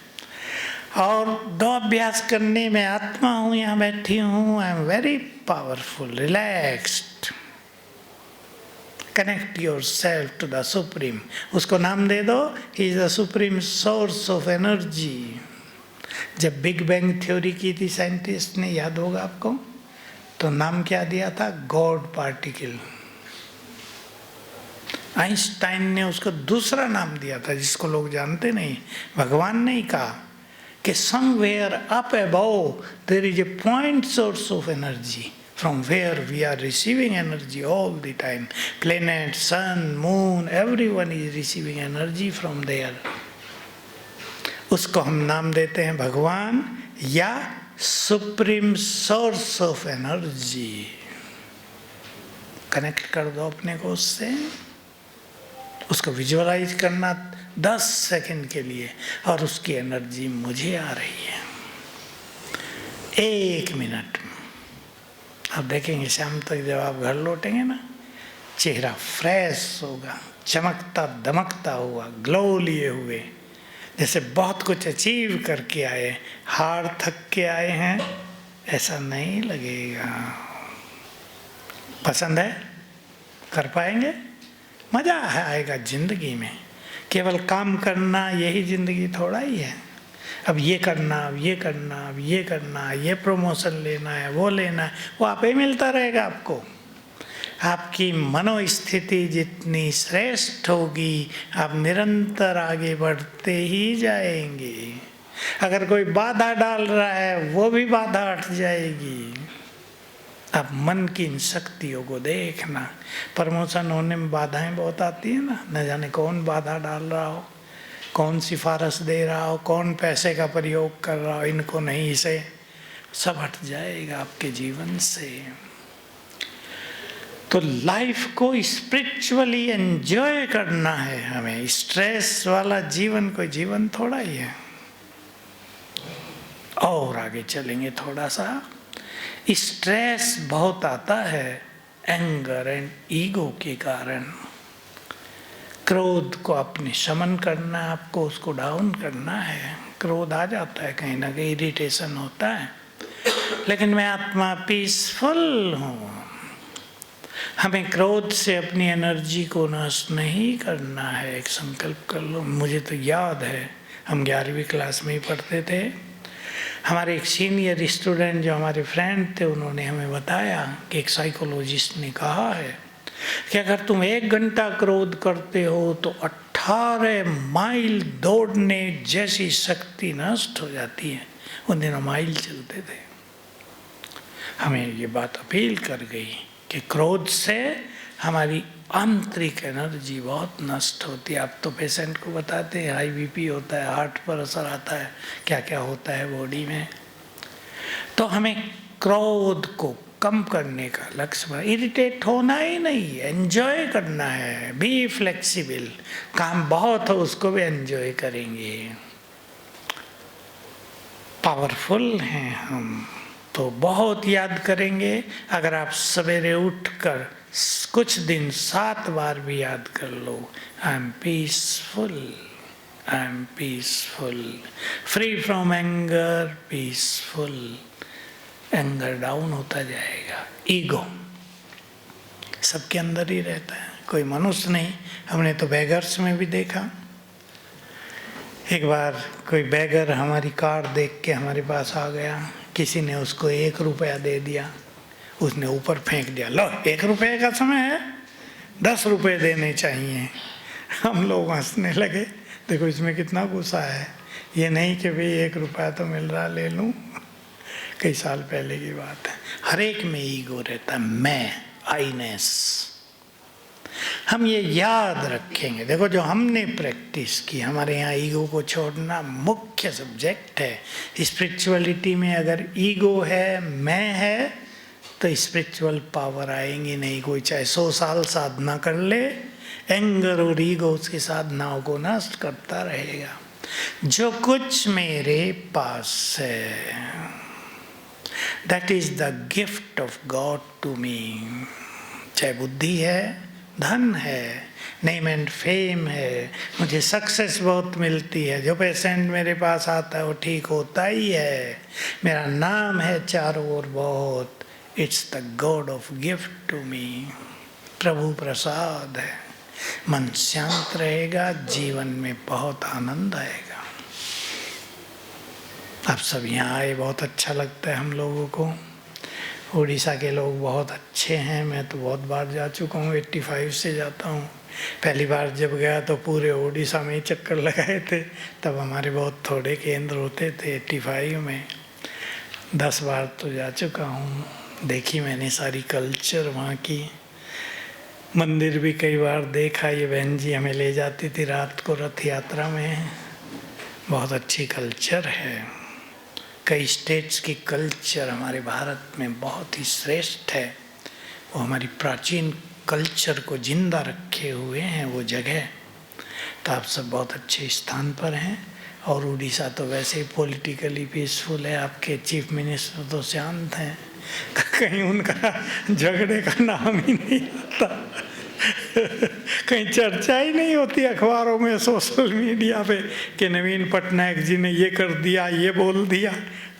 और 2 अभ्यास करने में आत्मा हूँ, यहाँ बैठी हूँ, I am very powerful, relaxed. Connect your self to the supreme. उसको नाम दे दो, he is the supreme source of energy. जब बिग बैंग थ्योरी की थी साइंटिस्ट ने, याद होगा आपको, तो नाम क्या दिया था? God particle. आइंस्टाइन ने उसको दूसरा नाम दिया था जिसको लोग जानते नहीं। भगवान ने ही कहा कि somewhere up above there is a point source of energy from where we are receiving energy all the time. Planet, sun, moon, everyone is receiving energy from there. उसको हम नाम देते हैं भगवान या supreme source of energy. Connect कर दो अपने को उससे, उसको विजुअलाइज करना 10 सेकंड के लिए, और उसकी एनर्जी मुझे आ रही है। 1 मिनट आप देखेंगे शाम तक जब आप घर लौटेंगे ना, चेहरा फ्रेश होगा, चमकता दमकता हुआ, ग्लो लिए हुए, जैसे बहुत कुछ अचीव करके आए, हार थक के आए हैं, ऐसा नहीं लगेगा। पसंद है? कर पाएंगे? मजा आएगा जिंदगी में। केवल काम करना यही जिंदगी थोड़ा ही है। अब ये करना, अब ये करना, अब ये करना, ये प्रमोशन लेना है, वो लेना है, वो आपे मिलता रहेगा आपको। आपकी मनोस्थिति जितनी श्रेष्ठ होगी, आप निरंतर आगे बढ़ते ही जाएंगे। अगर कोई बाधा डाल रहा है, वो भी बाधा हट जाएगी। आप मन की इन शक्तियों को देखना। प्रमोशन होने में बाधाएं बहुत आती है ना, न जाने कौन बाधा डाल रहा हो, कौन सिफारिश दे रहा हो, कौन पैसे का प्रयोग कर रहा हो, इनको नहीं, इसे, सब हट जाएगा आपके जीवन से। तो लाइफ को स्पिरिचुअली एंजॉय करना है हमें। स्ट्रेस वाला जीवन कोई जीवन थोड़ा ही है। और आगे चलेंगे थोड़ा सा। स्ट्रेस बहुत आता है एंगर एंड ईगो के कारण। क्रोध को अपने शमन करना है, आपको उसको डाउन करना है। क्रोध आ जाता है, कहीं ना कहीं इरिटेशन होता है, लेकिन मैं आत्मा पीसफुल हूँ। हमें क्रोध से अपनी एनर्जी को नष्ट नहीं करना है। एक संकल्प कर लो। मुझे तो याद है, हम 11वीं क्लास में ही पढ़ते थे, हमारे एक सीनियर स्टूडेंट जो हमारे फ्रेंड थे, उन्होंने हमें बताया कि एक साइकोलॉजिस्ट ने कहा है कि अगर तुम 1 घंटा क्रोध करते हो तो 18 माइल दौड़ने जैसी शक्ति नष्ट हो जाती है। उन दिनों माइल चलते थे। हमें ये बात अपील कर गई कि क्रोध से हमारी आंतरिक एनर्जी बहुत नष्ट होती है। आप तो पेशेंट को बताते हैं हाई बीपी होता है, हार्ट पर असर आता है, क्या क्या होता है बॉडी में। तो हमें क्रोध को कम करने का लक्ष्य, इरिटेट होना ही नहीं, एंजॉय करना है, बी फ्लेक्सिबल। काम बहुत हो उसको भी एंजॉय करेंगे। पावरफुल हैं हम तो बहुत याद करेंगे। अगर आप सवेरे उठकर कुछ दिन 7 बार भी याद कर लो, I am peaceful, I am peaceful, free from anger, peaceful. Anger down होता जाएगा। ईगो सबके अंदर ही रहता है, कोई मनुष्य नहीं। हमने तो बेगर्स में भी देखा। एक बार कोई बेगर हमारी कार देख के हमारे पास आ गया, किसी ने उसको 1 रुपया दे दिया, उसने ऊपर फेंक दिया, लो 1 रुपये का समय है, 10 रुपये देने चाहिए। हम लोग हंसने लगे, देखो इसमें कितना गुस्सा है। ये नहीं कि भाई 1 रुपया तो मिल रहा ले लूँ, कई साल पहले की बात है। हर एक में ईगो रहता है, मैं, आईनेस। हम ये याद रखेंगे। देखो जो हमने प्रैक्टिस की, हमारे यहाँ ईगो को छोड़ना मुख्य सब्जेक्ट है। स्पिरिचुअलिटी में अगर ईगो है, मैं है, तो स्पिरिचुअल पावर आएंगी नहीं। कोई चाहे 100 साल साधना कर ले, एंगर और ईगो उसकी साधनाओं को नष्ट करता रहेगा। जो कुछ मेरे पास है, that is the gift of God to me. चाहे बुद्धि है, धन है, नेम एंड फेम है, मुझे सक्सेस बहुत मिलती है, जो पेशेंट मेरे पास आता है वो ठीक होता ही है, मेरा नाम है चारों ओर बहुत, it's the god of gift to me. प्रभु प्रसाद है। मन शांत रहेगा, जीवन में बहुत आनंद आएगा। आप सब यहाँ आए, बहुत अच्छा लगता है हम लोगों को। उड़ीसा के लोग बहुत अच्छे हैं। मैं तो बहुत बार जा चुका हूँ, 85 से जाता हूँ। पहली बार जब गया तो पूरे उड़ीसा में ही चक्कर लगाए थे। तब हमारे बहुत थोड़े केंद्र होते थे। 85 में 10 बार तो जा चुका हूँ। देखी मैंने सारी कल्चर वहाँ की। मंदिर भी कई बार देखा। ये बहन जी हमें ले जाती थी रात को रथ यात्रा में। बहुत अच्छी कल्चर है। कई स्टेट्स की कल्चर हमारे भारत में बहुत ही श्रेष्ठ है। वो हमारी प्राचीन कल्चर को जिंदा रखे हुए हैं वो जगह। तो आप सब बहुत अच्छे स्थान पर हैं। और उड़ीसा तो वैसे ही पॉलिटिकली पीसफुल है। आपके चीफ मिनिस्टर तो शांत हैं, कहीं उनका झगड़े का नाम ही नहीं आता। कहीं चर्चा ही नहीं होती अखबारों में, सोशल मीडिया पे कि नवीन पटनायक जी ने ये कर दिया, ये बोल दिया।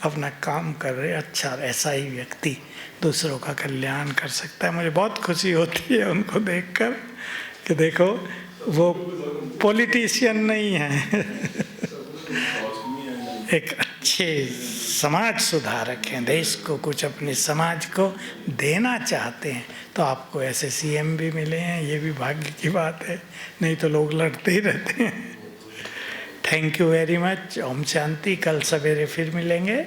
अपना काम कर रहे। अच्छा, ऐसा ही व्यक्ति दूसरों का कल्याण कर सकता है। मुझे बहुत खुशी होती है उनको देखकर कि देखो वो पॉलिटिशियन नहीं है, एक अच्छे समाज सुधारक हैं। देश को कुछ अपने समाज को देना चाहते हैं। तो आपको ऐसे सीएम भी मिले हैं, ये भी भाग्य की बात है। नहीं तो लोग लड़ते ही रहते हैं। Thank you very much. ओम शांति। कल सवेरे फिर मिलेंगे।